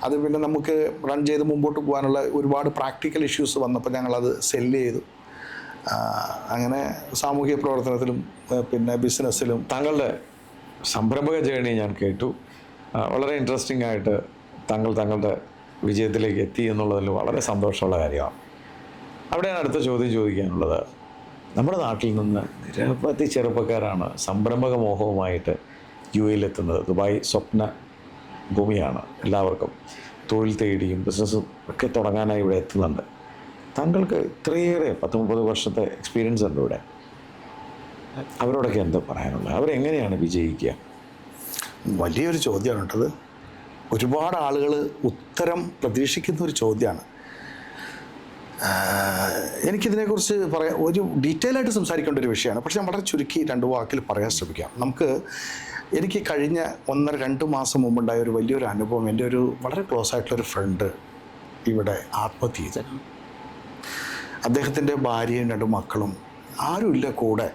അത് പിന്നെ നമുക്ക് റൺ ചെയ്ത് മുമ്പോട്ട് പോകാനുള്ള ഒരുപാട് പ്രാക്ടിക്കൽ ഇഷ്യൂസ് വന്നപ്പോൾ ഞങ്ങളത് സെല്ല് ചെയ്തു. അങ്ങനെ സാമൂഹിക പ്രവർത്തനത്തിലും പിന്നെ ബിസിനസ്സിലും. താങ്കളുടെ സംരംഭക ജേണി ഞാൻ കേട്ടു. വളരെ ഇൻട്രസ്റ്റിംഗ് ആയിട്ട് താങ്കളുടെ വിജയത്തിലേക്ക് എത്തി എന്നുള്ളതിൽ വളരെ സന്തോഷമുള്ള കാര്യമാണ്. അവിടെയാണ് അടുത്ത ചോദ്യം ചോദിക്കാനുള്ളത്. നമ്മുടെ നാട്ടിൽ നിന്ന് നിരവധി ചെറുപ്പക്കാരാണ് സംരംഭക മോഹവുമായിട്ട് UAE എത്തുന്നത്. ദുബായ് സ്വപ്ന ഭൂമിയാണ്. എല്ലാവർക്കും തൊഴിൽ തേടിയും ബിസിനസ്സും ഒക്കെ തുടങ്ങാനായി ഇവിടെ എത്തുന്നുണ്ട്. താങ്കൾക്ക് ഇത്രയേറെ 10-30 വർഷത്തെ എക്സ്പീരിയൻസ് ഉണ്ട് ഇവിടെ. അവരോടൊക്കെ എന്താ പറയാനുള്ളത്? അവരെങ്ങനെയാണ് വിജയിക്കുക? വലിയൊരു ചോദ്യമാണ് കേട്ടത്. ഒരുപാട് ആളുകൾ ഉത്തരം പ്രതീക്ഷിക്കുന്ന ഒരു ചോദ്യമാണ്. എനിക്കിതിനെക്കുറിച്ച് പറയാൻ ഒരു ഡീറ്റെയിൽ ആയിട്ട് സംസാരിക്കേണ്ട ഒരു വിഷയമാണ്. പക്ഷെ ഞാൻ വളരെ ചുരുക്കി 2 വാക്കിൽ പറയാൻ ശ്രമിക്കാം. എനിക്ക് കഴിഞ്ഞ 1-2 മാസം മുമ്പുണ്ടായ ഒരു വലിയൊരു അനുഭവം. എൻ്റെ ഒരു വളരെ ക്ലോസ് ആയിട്ടുള്ളൊരു ഫ്രണ്ട് ഇവിടെ ആത്മഹത്യ ചെയ്തു. അദ്ദേഹത്തിൻ്റെ ഭാര്യയും 2 മക്കളും ആരുമില്ല കൂടെ.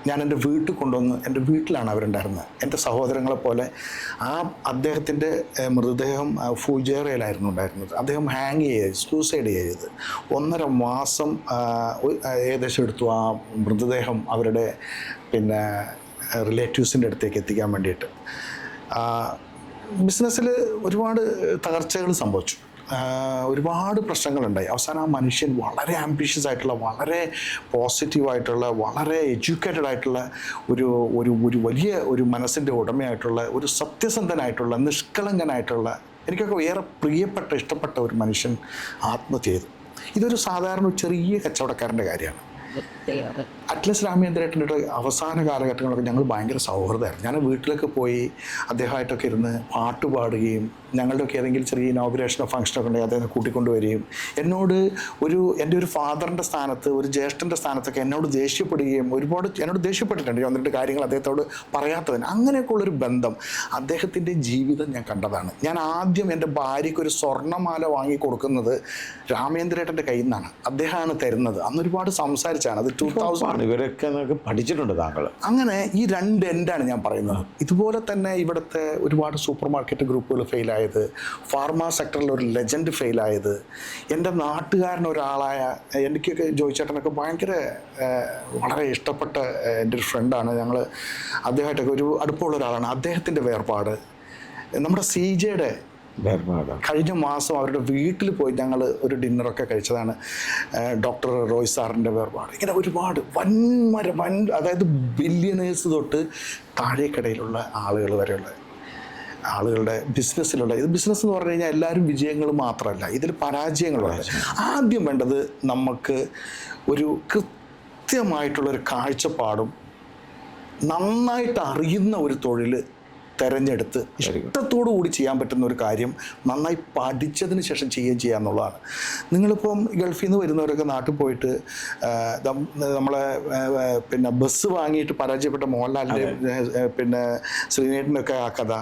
ഞാൻ എൻ്റെ വീട്ടിൽ കൊണ്ടുവന്ന്, എൻ്റെ വീട്ടിലാണ് അവരുണ്ടായിരുന്നത്. എൻ്റെ സഹോദരങ്ങളെ പോലെ. അദ്ദേഹത്തിൻ്റെ മൃതദേഹം ഫുജേറയിലായിരുന്നു ഉണ്ടായിരുന്നത്. അദ്ദേഹം സൂസൈഡ് ചെയ്ത് 1.5 മാസം ഏകദേശം എടുത്തു ആ മൃതദേഹം അവരുടെ പിന്നെ റിലേറ്റീവ്സിൻ്റെ അടുത്തേക്ക് എത്തിക്കാൻ വേണ്ടിയിട്ട്. ബിസിനസ്സിൽ ഒരുപാഡ് തകർച്ചകൾ സംഭവിച്ചു. ഒരുപാട് പ്രശ്നങ്ങളുണ്ടായി. അവസാനം ആ മനുഷ്യൻ വളരെ ആംബിഷ്യസ് ആയിട്ടുള്ള, വളരെ പോസിറ്റീവായിട്ടുള്ള, വളരെ എഡ്യൂക്കേറ്റഡ് ആയിട്ടുള്ള ഒരു വലിയ ഒരു മനസ്സിൻ്റെ ഉടമയായിട്ടുള്ള, ഒരു സത്യസന്ധനായിട്ടുള്ള, നിഷ്കളങ്കനായിട്ടുള്ള, എനിക്കൊക്കെ ഏറെ പ്രിയപ്പെട്ട ഇഷ്ടപ്പെട്ട ഒരു മനുഷ്യൻ ആത്മഹത്യ ചെയ്തു. ഇതൊരു സാധാരണ ചെറിയ കച്ചവടക്കാരൻ്റെ കാര്യമാണ്. അറ്റ്ലസ് രാമേന്ദ്രേട്ടൻ്റെ അവസാന കാലഘട്ടങ്ങളൊക്കെ ഞങ്ങൾ ഭയങ്കര സൗഹൃദമായിരുന്നു. ഞാൻ വീട്ടിലൊക്കെ പോയി അദ്ദേഹമായിട്ടൊക്കെ ഇരുന്ന് പാട്ട് പാടുകയും ഞങ്ങളുടെയൊക്കെ ഏതെങ്കിലും ചെറിയ ഇനോഗ്രേഷനോ ഫംഗ്ഷനൊക്കെ ഉണ്ടെങ്കിൽ അദ്ദേഹം കൂട്ടിക്കൊണ്ടുവരികയും എന്നോട് എൻ്റെ ഒരു ഫാദറിൻ്റെ സ്ഥാനത്ത്, ഒരു ജ്യേഷ്ഠൻ്റെ സ്ഥാനത്തൊക്കെ എന്നോട് ദേഷ്യപ്പെടുകയും എന്നോട് ദേഷ്യപ്പെട്ടിട്ടുണ്ട് വന്നിട്ട് കാര്യങ്ങൾ അദ്ദേഹത്തോട് പറയാത്തതിന്. അങ്ങനെയൊക്കെയുള്ളൊരു ബന്ധം അദ്ദേഹത്തിൻ്റെ ജീവിതം ഞാൻ കണ്ടതാണ്. ഞാൻ ആദ്യം എൻ്റെ ഭാര്യയ്ക്ക് ഒരു സ്വർണ്ണമാല വാങ്ങി കൊടുക്കുന്നത് രാമേന്ദ്രേട്ടൻ്റെ കയ്യിൽ നിന്നാണ്. അദ്ദേഹമാണ് തരുന്നത്. അന്ന് ഒരുപാട് സംസാരിച്ചാണ്. അത് 2000 ഇവരൊക്കെ പഠിച്ചിട്ടുണ്ട് താങ്കൾ. അങ്ങനെ ഈ രണ്ട് എൻഡാണ് ഞാൻ പറയുന്നത്. ഇതുപോലെ തന്നെ ഇവിടുത്തെ ഒരുപാട് സൂപ്പർ മാർക്കറ്റ് ഗ്രൂപ്പുകൾ ഫെയിലായത്, ഫാർമ സെക്ടറിൽ ഒരു ലെജൻഡ് ഫെയിലായത്, എൻ്റെ നാട്ടുകാരൻ ഒരാളായ എനിക്കൊക്കെ ജോയിച്ചേട്ടനൊക്കെ ഭയങ്കര വളരെ ഇഷ്ടപ്പെട്ട എൻ്റെ ഒരു ഫ്രണ്ടാണ്. ഞങ്ങൾ അദ്ദേഹമായിട്ടൊക്കെ ഒരു അടുപ്പമുള്ള ഒരാളാണ്. അദ്ദേഹത്തിൻ്റെ വേർപാട്, നമ്മുടെ CJയുടെ കഴിഞ്ഞ മാസം അവരുടെ വീട്ടിൽ പോയി ഞങ്ങൾ ഒരു ഡിന്നറൊക്കെ കഴിച്ചതാണ്. ഡോക്ടർ റോയ് സാറിൻ്റെ വേർപാട്. ഇങ്ങനെ ഒരുപാട് അതായത് ബില്യനേഴ്സ് തൊട്ട് താഴേക്കടയിലുള്ള ആളുകൾ വരെയുള്ള ആളുകളുടെ ബിസിനസ്സിലുള്ള, ഇത് ബിസിനസ് എന്ന് പറഞ്ഞു കഴിഞ്ഞാൽ എല്ലാവരും വിജയങ്ങൾ മാത്രമല്ല, ഇതിൽ പരാജയങ്ങളുണ്ട്. ആദ്യം വേണ്ടത് നമുക്ക് ഒരു കൃത്യമായിട്ടുള്ളൊരു കാഴ്ചപ്പാടും നന്നായിട്ട് അറിയുന്ന ഒരു തൊഴിൽ തിരഞ്ഞെടുത്ത് ഇഷ്ടത്തോടു കൂടി ചെയ്യാൻ പറ്റുന്ന ഒരു കാര്യം നന്നായി പഠിച്ചതിന് ശേഷം ചെയ്യുക എന്നുള്ളതാണ്. നിങ്ങളിപ്പം ഗൾഫിൽ നിന്ന് വരുന്നവരൊക്കെ നാട്ടിൽ പോയിട്ട് നമ്മളെ പിന്നെ ബസ് വാങ്ങിയിട്ട് പരാജയപ്പെട്ട മോഹൻലാലിൻ്റെ പിന്നെ ശ്രീനേട്ടനൊക്കെ ആ കഥ,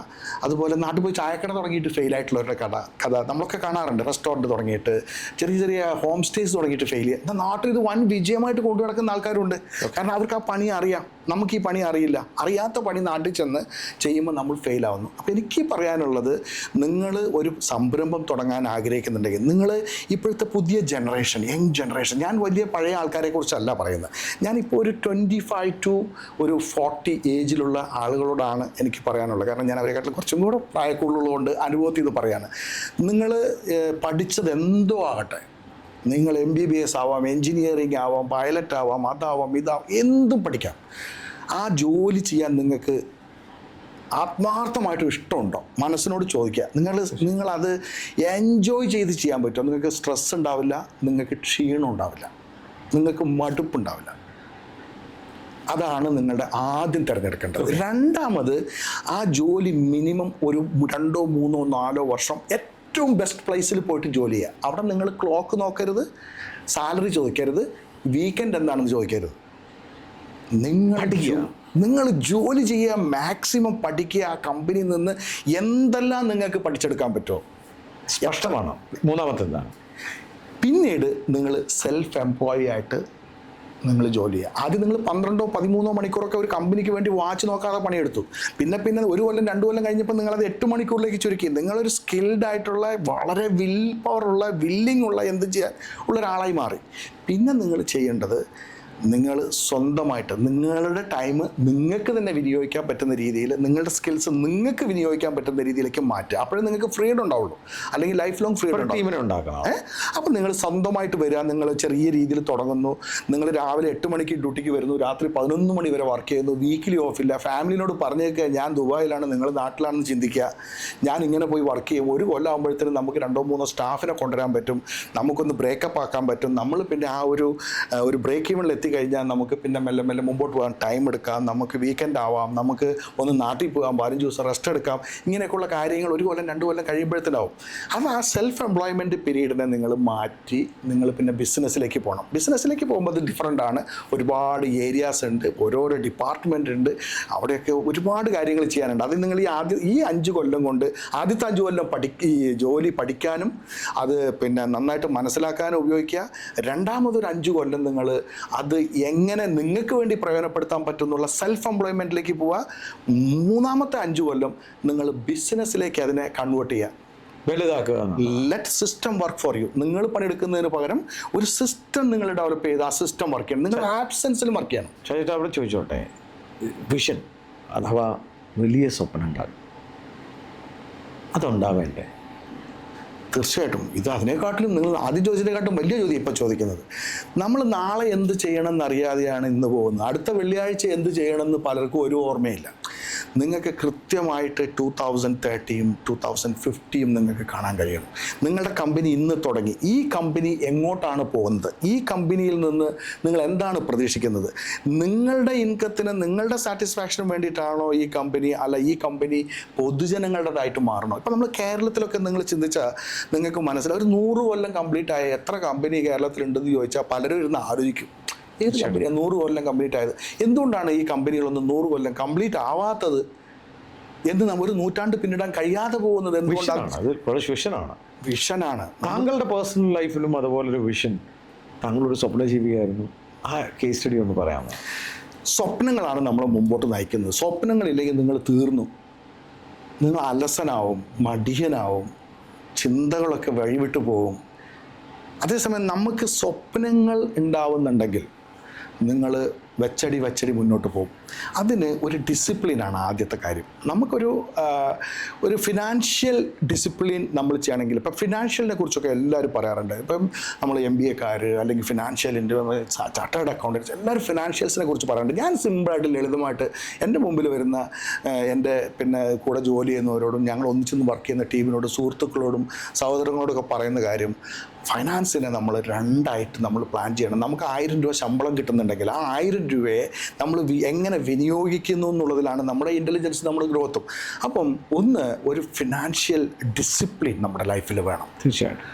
അതുപോലെ നാട്ടിൽ പോയി ചായക്കട തുടങ്ങിയിട്ട് ഫെയിലായിട്ടുള്ളവരുടെ കഥ നമ്മളൊക്കെ കാണാറുണ്ട്. റെസ്റ്റോറൻറ്റ് തുടങ്ങിയിട്ട് ചെറിയ ചെറിയ ഹോം സ്റ്റേസ് തുടങ്ങിയിട്ട് ഫെയിൽ ചെയ്യുക. എന്നാൽ നാട്ടിൽ ഇത് വൻ വിജയമായിട്ട് കൊണ്ടു നടക്കുന്ന ആൾക്കാരുണ്ട്. കാരണം അവർക്ക് ആ പണി അറിയാം, നമുക്ക് ഈ പണി അറിയില്ല. അറിയാത്ത പണി നാട്ടിൽ ചെന്ന് ചെയ്യുമ്പോൾ നമ്മൾ ഫെയിലാവുന്നു. അപ്പോൾ എനിക്ക് പറയാനുള്ളത്, നിങ്ങൾ ഒരു സംരംഭം തുടങ്ങാൻ ആഗ്രഹിക്കുന്നുണ്ടെങ്കിൽ, നിങ്ങൾ ഇപ്പോഴത്തെ പുതിയ ജനറേഷൻ, യങ് ജനറേഷൻ, ഞാൻ വലിയ പഴയ ആൾക്കാരെ കുറിച്ചല്ല പറയുന്നത്, ഞാനിപ്പോൾ ഒരു 25 to 40 ഏജിലുള്ള ആളുകളോടാണ് എനിക്ക് പറയാനുള്ളത്. കാരണം ഞാൻ അവരെക്കാട്ടിലും കുറച്ചും കൂടെ പ്രായക്കൂടുതലുള്ളതുകൊണ്ട് അനുഭവത്തിൽ ഇത് പറയാണ്. നിങ്ങൾ പഠിച്ചത് എന്തോ ആകട്ടെ, നിങ്ങൾ MBBS ആവാം, എൻജിനീയറിംഗ് ആവാം, പൈലറ്റ് ആവാം, അതാവാം, ഇതാവാം, എന്തും പഠിക്കാം. ആ ജോലി ചെയ്യാൻ നിങ്ങൾക്ക് ആത്മാർത്ഥമായിട്ടും ഇഷ്ടമുണ്ടോ? മനസ്സിനോട് ചോദിക്കുക. നിങ്ങളത് എൻജോയ് ചെയ്ത് ചെയ്യാൻ പറ്റുമോ? നിങ്ങൾക്ക് സ്ട്രെസ് ഉണ്ടാവില്ല, നിങ്ങൾക്ക് ക്ഷീണം ഉണ്ടാവില്ല, നിങ്ങൾക്ക് മടുപ്പുണ്ടാവില്ല. അതാണ് നിങ്ങളുടെ ആദ്യം തിരഞ്ഞെടുക്കേണ്ടത്. രണ്ടാമത്, ആ ജോലി മിനിമം ഒരു 2, 3, 4 വർഷം ഏറ്റവും ബെസ്റ്റ് പ്ലേസിൽ പോയിട്ട് ജോലി ചെയ്യുക. അവിടെ നിങ്ങൾ ക്ലോക്ക് നോക്കരുത്, സാലറി ചോദിക്കരുത്, വീക്കെൻഡ് എന്താണെന്ന് ചോദിക്കരുത്. നിങ്ങൾ ജോലി ചെയ്യുക, മാക്സിമം പഠിക്കുക. ആ കമ്പനിയിൽ നിന്ന് എന്തെല്ലാം നിങ്ങൾക്ക് പഠിച്ചെടുക്കാൻ പറ്റുമോ സ്പഷ്ടമാണ്. മൂന്നാമത്തെ എന്താണ്? പിന്നീട് നിങ്ങൾ സെൽഫ് എംപ്ലോയി ആയിട്ട് നിങ്ങൾ ജോലി ചെയ്യുക. ആദ്യം നിങ്ങൾ 12 or 13 മണിക്കൂറൊക്കെ ഒരു കമ്പനിക്ക് വേണ്ടി വാച്ച് നോക്കാതെ പണിയെടുത്തു. പിന്നെ 1 കൊല്ലം 2 കൊല്ലം കഴിഞ്ഞപ്പോൾ നിങ്ങളത് 8 മണിക്കൂറിലേക്ക് ചുരുക്കി. നിങ്ങളൊരു സ്കിൽഡ് ആയിട്ടുള്ള, വളരെ വിൽ പവറുള്ള, വില്ലിംഗ് ഉള്ള, എന്ത് ചെയ്യാൻ ഉള്ള ഒരാളായി മാറി. പിന്നെ നിങ്ങൾ ചെയ്യേണ്ടത്, നിങ്ങൾ സ്വന്തമായിട്ട് നിങ്ങളുടെ ടൈം നിങ്ങൾക്ക് തന്നെ വിനിയോഗിക്കാൻ പറ്റുന്ന രീതിയിൽ, നിങ്ങളുടെ സ്കിൽസ് നിങ്ങൾക്ക് വിനിയോഗിക്കാൻ പറ്റുന്ന രീതിയിലേക്ക് മാറ്റുക. അപ്പോഴേ നിങ്ങൾക്ക് ഫ്രീഡം ഉണ്ടാവുള്ളൂ. അല്ലെങ്കിൽ ലൈഫ് ലോങ് ഫ്രീഡം ഉണ്ടാക്കണം. അപ്പോൾ നിങ്ങൾ സ്വന്തമായിട്ട് വരിക. നിങ്ങൾ ചെറിയ രീതിയിൽ തുടങ്ങുന്നു. നിങ്ങൾ രാവിലെ 8 മണിക്ക് ഡ്യൂട്ടിക്ക് വരുന്നു, രാത്രി 11 മണി വരെ വർക്ക് ചെയ്യുന്നു, വീക്കിലി ഓഫില്ല. ഫാമിലിനോട് പറഞ്ഞേക്കുക, ഞാൻ ദുബായിലാണ്, നിങ്ങൾ നാട്ടിലാണെന്ന് ചിന്തിക്കുക. ഞാൻ ഇങ്ങനെ പോയി വർക്ക് ചെയ്യും. 1 കൊല്ലം ആകുമ്പോഴത്തേനും നമുക്ക് 2 or 3 സ്റ്റാഫിനെ കൊണ്ടുവരാൻ പറ്റും, നമുക്കൊന്ന് ബ്രേക്കപ്പ് ആക്കാൻ പറ്റും. നമ്മൾ പിന്നെ ആ ഒരു ബ്രേക്ക് ഈവനിൽ കഴിഞ്ഞാൽ നമുക്ക് പിന്നെ മെല്ലെ മെല്ലെ മുമ്പോട്ട് പോകാൻ ടൈം എടുക്കാം. നമുക്ക് വീക്കെൻഡ് ആവാം, നമുക്ക് ഒന്ന് നാട്ടിൽ പോകാം, 15 ദിവസം റെസ്റ്റ് എടുക്കാം. ഇങ്ങനെയൊക്കെയുള്ള കാര്യങ്ങൾ 1 കൊല്ലം 2 കൊല്ലം കഴിയുമ്പോഴത്തേനാവും. അത് ആ സെൽഫ് എംപ്ലോയ്മെൻറ്റ് പീരീഡിനെ നിങ്ങൾ മാറ്റി നിങ്ങൾ പിന്നെ ബിസിനസ്സിലേക്ക് പോകണം. ബിസിനസ്സിലേക്ക് പോകുമ്പോൾ അത് ഡിഫറെൻ്റ് ആണ്. ഒരുപാട് ഏരിയാസ് ഉണ്ട്, ഓരോരോ ഡിപ്പാർട്ട്മെൻ്റ് ഉണ്ട്, അവിടെയൊക്കെ ഒരുപാട് കാര്യങ്ങൾ ചെയ്യാനുണ്ട്. അത് നിങ്ങൾ ഈ 5 കൊല്ലം കൊണ്ട്, ആദ്യത്തെ 5 കൊല്ലം ഈ ജോലി പഠിക്കാനും അത് പിന്നെ നന്നായിട്ട് മനസ്സിലാക്കാനും ഉപയോഗിക്കുക. രണ്ടാമതൊരു 5 കൊല്ലം നിങ്ങൾ അത് എങ്ങനെ നിങ്ങൾക്ക് വേണ്ടി പ്രയോജനപ്പെടുത്താൻ പറ്റുന്നുള്ള സെൽഫ് എംപ്ലോയ്മെൻറ്റിലേക്ക് പോവുക. മൂന്നാമത്തെ 5 കൊല്ലം നിങ്ങൾ ബിസിനസ്സിലേക്ക് അതിനെ കൺവേർട്ട് ചെയ്യുക, വലുതാക്കുക. Let system work for you. നിങ്ങൾ പണിയെടുക്കുന്നതിന് പകരം ഒരു സിസ്റ്റം നിങ്ങൾ ഡെവലപ്പ് ചെയ്ത് ആ സിസ്റ്റം വർക്ക് ചെയ്യണം. നിങ്ങൾ ആബ്സെൻസിൽ വർക്ക് ചെയ്യണം. ചേട്ടാ, അവിടെ ചോദിച്ചോട്ടെ, വിഷൻ അഥവാ വലിയ സ്വപ്നം ഉണ്ടാകും, അതുണ്ടാവേണ്ടേ? തീർച്ചയായിട്ടും. ഇത് അതിനെക്കാട്ടിലും, നിങ്ങൾ ആദ്യം ചോദിച്ചതിനെക്കാട്ടും വലിയ ചോദ്യം ഇപ്പോൾ ചോദിക്കുന്നത്. നമ്മൾ നാളെ എന്ത് ചെയ്യണമെന്ന് അറിയാതെയാണ് ഇന്ന് പോകുന്നത്. അടുത്ത വെള്ളിയാഴ്ച എന്ത് ചെയ്യണമെന്ന് പലർക്കും ഒരു ഓർമ്മയില്ല. നിങ്ങൾക്ക് കൃത്യമായിട്ട് 2030 2050 നിങ്ങൾക്ക് കാണാൻ കഴിയണം. നിങ്ങളുടെ കമ്പനി ഇന്ന് തുടങ്ങി, ഈ കമ്പനി എങ്ങോട്ടാണ് പോകുന്നത്, ഈ കമ്പനിയിൽ നിന്ന് നിങ്ങൾ എന്താണ് പ്രതീക്ഷിക്കുന്നത്, നിങ്ങളുടെ ഇൻകത്തിന് നിങ്ങളുടെ സാറ്റിസ്ഫാക്ഷന് വേണ്ടിയിട്ടാണോ ഈ കമ്പനി, അല്ല ഈ കമ്പനി പൊതുജനങ്ങളുടേതായിട്ട് മാറണോ? ഇപ്പം നമ്മൾ കേരളത്തിലൊക്കെ നിങ്ങൾ ചിന്തിച്ചാൽ നിങ്ങൾക്ക് മനസ്സിലാവും, ഒരു 100 കൊല്ലം കംപ്ലീറ്റ് ആയ എത്ര കമ്പനി കേരളത്തിലുണ്ടെന്ന് ചോദിച്ചാൽ പലരും ഇരുന്ന് ആലോചിക്കും, ഏത് കമ്പനിയാണ് 100 കൊല്ലം കംപ്ലീറ്റ് ആയത്, എന്തുകൊണ്ടാണ് ഈ കമ്പനികളൊന്നും 100 കൊല്ലം കംപ്ലീറ്റ് ആവാത്തത് എന്ന് നമ്മൾ ഒരു നൂറ്റാണ്ട് പിന്നിടാൻ കഴിയാതെ പോകുന്നത് എന്തുകൊണ്ടാണ്? വിഷനാണ്. താങ്കളുടെ പേഴ്സണൽ ലൈഫിലും അതുപോലൊരു വിഷൻ, താങ്കളൊരു സ്വപ്നജീവിയായിരുന്നു, ആ കേസ് സ്റ്റഡി ഒന്ന് പറയാമോ? സ്വപ്നങ്ങളാണ് നമ്മളെ മുമ്പോട്ട് നയിക്കുന്നത്. സ്വപ്നങ്ങളില്ലെങ്കിൽ നിങ്ങൾ തീർന്നു, നിങ്ങൾ അലസനാവും, മടിയനാവും, ചിന്തകളൊക്കെ വഴിവിട്ടു പോകും. അതേസമയം നമുക്ക് സ്വപ്നങ്ങൾ ഉണ്ടാവുന്നുണ്ടെങ്കിൽ നിങ്ങൾ വെച്ചടി മുന്നോട്ട് പോകും. അതിന് ഒരു ഡിസിപ്ലിനാണ് ആദ്യത്തെ കാര്യം. നമുക്കൊരു ഫിനാൻഷ്യൽ ഡിസിപ്ലിൻ നമ്മൾ ചെയ്യണമെങ്കിൽ, ഇപ്പം ഫിനാൻഷ്യലിനെ കുറിച്ചൊക്കെ എല്ലാവരും പറയാറുണ്ട്. ഇപ്പം നമ്മൾ MBA അല്ലെങ്കിൽ ഫിനാൻഷ്യലിൻ്റെ ചാർട്ടേഡ് അക്കൗണ്ടൻസ് എല്ലാവരും ഫിനാൻഷ്യൽസിനെ കുറിച്ച് പറയാറുണ്ട്. ഞാൻ സിമ്പിളായിട്ട് ലളിതമായിട്ട് എൻ്റെ മുമ്പിൽ വരുന്ന എൻ്റെ കൂടെ ജോലി ചെയ്യുന്നവരോടും ഞങ്ങൾ ഒന്നിച്ചൊന്ന് വർക്ക് ചെയ്യുന്ന ടീമിനോടും സുഹൃത്തുക്കളോടും സഹോദരങ്ങളോടൊക്കെ പറയുന്ന കാര്യം, ഫൈനാൻസിനെ നമ്മൾ 2 ആയിട്ട് നമ്മൾ പ്ലാൻ ചെയ്യണം. നമുക്ക് 1000 രൂപ ശമ്പളം കിട്ടുന്നുണ്ടെങ്കിൽ ആ 1000 രൂപയെ നമ്മൾ എങ്ങനെ വിനിയോഗിക്കുന്നു എന്നുള്ളതിലാണ് നമ്മുടെ ഇൻ്റലിജൻസ്, നമ്മുടെ ഗ്രോത്തും. അപ്പം ഒരു ഫിനാൻഷ്യൽ ഡിസിപ്ലിൻ നമ്മുടെ ലൈഫിൽ വേണം. തീർച്ചയായിട്ടും.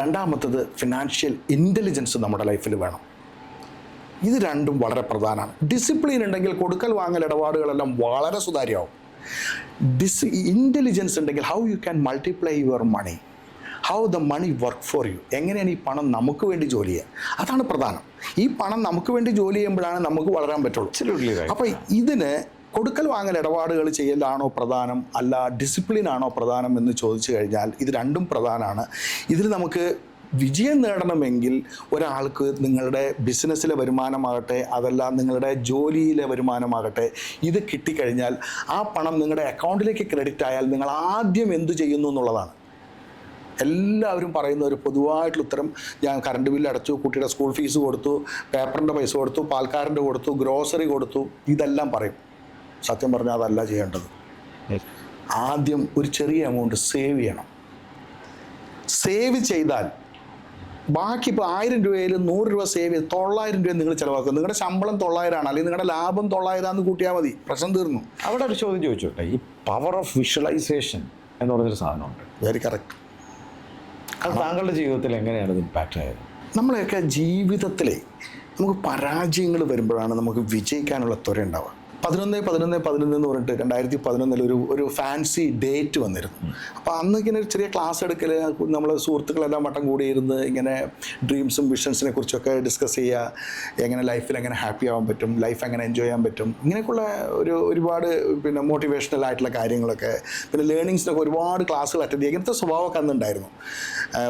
രണ്ടാമത്തത് ഫിനാൻഷ്യൽ ഇൻ്റലിജൻസ് നമ്മുടെ ലൈഫിൽ വേണം. ഇത് രണ്ടും വളരെ പ്രധാനമാണ്. ഡിസിപ്ലിൻ ഉണ്ടെങ്കിൽ കൊടുക്കൽ വാങ്ങൽ ഇടപാടുകളെല്ലാം വളരെ സുതാര്യമാവും. ഇൻ്റലിജൻസ് ഉണ്ടെങ്കിൽ how you can multiply your money, how the money work for you, എങ്ങനെയാണ് ഈ പണം നമുക്ക് വേണ്ടി ജോലി ചെയ്യുക, അതാണ് പ്രധാനം. ഈ പണം നമുക്ക് വേണ്ടി ജോലി ചെയ്യുമ്പോഴാണ് നമുക്ക് വളരാൻ പറ്റുള്ളൂ. അപ്പോൾ ഇതിന് കൊടുക്കൽ വാങ്ങൽ ഇടപാടുകൾ ചെയ്യലാണോ പ്രധാനം, അല്ല ഡിസിപ്ലിനാണോ പ്രധാനം എന്ന് ചോദിച്ചു കഴിഞ്ഞാൽ ഇത് രണ്ടും പ്രധാനമാണ്. ഇതിൽ നമുക്ക് വിജയം നേടണമെങ്കിൽ ഒരാൾക്ക് നിങ്ങളുടെ ബിസിനസ്സിലെ വരുമാനമാകട്ടെ, അതല്ല നിങ്ങളുടെ ജോലിയിലെ വരുമാനമാകട്ടെ, ഇത് കിട്ടിക്കഴിഞ്ഞാൽ ആ പണം നിങ്ങളുടെ അക്കൗണ്ടിലേക്ക് ക്രെഡിറ്റ് ആയാൽ നിങ്ങൾ ആദ്യം എന്തു ചെയ്യുന്നു എന്നുള്ളതാണ്. എല്ലാവരും പറയുന്ന ഒരു പൊതുവായിട്ടുള്ള ഉത്തരം, ഞാൻ കറണ്ട് ബില്ല് അടച്ചു, കുട്ടിയുടെ സ്കൂൾ ഫീസ് കൊടുത്തു, പേപ്പറിൻ്റെ പൈസ കൊടുത്തു, പാൽക്കാരൻ്റെ കൊടുത്തു, ഗ്രോസറി കൊടുത്തു, ഇതെല്ലാം പറയും. സത്യം പറഞ്ഞാൽ അതല്ല ചെയ്യേണ്ടത്. ആദ്യം ഒരു ചെറിയ എമൗണ്ട് സേവ് ചെയ്യണം. സേവ് ചെയ്താൽ ബാക്കി ഇപ്പോൾ 1000 രൂപയിൽ 100 രൂപ സേവ് ചെയ്ത് 900 രൂപ നിങ്ങൾ ചിലവാക്കും. നിങ്ങളുടെ ശമ്പളം 900 ആണ്, അല്ലെങ്കിൽ നിങ്ങളുടെ ലാഭം 900 എന്ന് കൂട്ടിയാൽ മതി, പ്രശ്നം തീർന്നു. അവിടെ ഒരു ചോദ്യം ചോദിച്ചോട്ടെ, ഈ പവർ ഓഫ് വിഷ്വലൈസേഷൻ എന്ന് പറഞ്ഞൊരു സാധനമുണ്ട്. Very correct. അത് താങ്കളുടെ ജീവിതത്തിൽ എങ്ങനെയാണ് ഇത് ഇമ്പാക്റ്റ് ആയത്? നമ്മളെയൊക്കെ ജീവിതത്തിലെ നമുക്ക് പരാജയങ്ങൾ വരുമ്പോഴാണ് നമുക്ക് വിജയിക്കാനുള്ള ത്വര ഉണ്ടാവുക. 11/11/11 എന്ന് പറഞ്ഞിട്ട് 2011 ഒരു ഫാൻസി ഡേറ്റ് വന്നിരുന്നു. അപ്പോൾ അന്ന് ഇങ്ങനെ ഒരു ചെറിയ ക്ലാസ് എടുക്കൽ, നമ്മൾ സുഹൃത്തുക്കളെല്ലാം വട്ടം കൂടിയിരുന്ന് ഇങ്ങനെ ഡ്രീംസും വിഷൻസിനെ കുറിച്ചൊക്കെ ഡിസ്കസ് ചെയ്യുക, എങ്ങനെ ലൈഫിൽ എങ്ങനെ ഹാപ്പി ആവാൻ പറ്റും, ലൈഫ് എങ്ങനെ എൻജോയ് ചെയ്യാൻ പറ്റും, ഇങ്ങനെയൊക്കെയുള്ള ഒരുപാട് മോട്ടിവേഷണൽ ആയിട്ടുള്ള കാര്യങ്ങളൊക്കെ, ലേണിങ്സിനൊക്കെ ഒരുപാട് ക്ലാസ്സുകൾ അറ്റൻഡ് ചെയ്യുക, ഇങ്ങനത്തെ സ്വഭാവമൊക്കെ അന്നുണ്ടായിരുന്നു.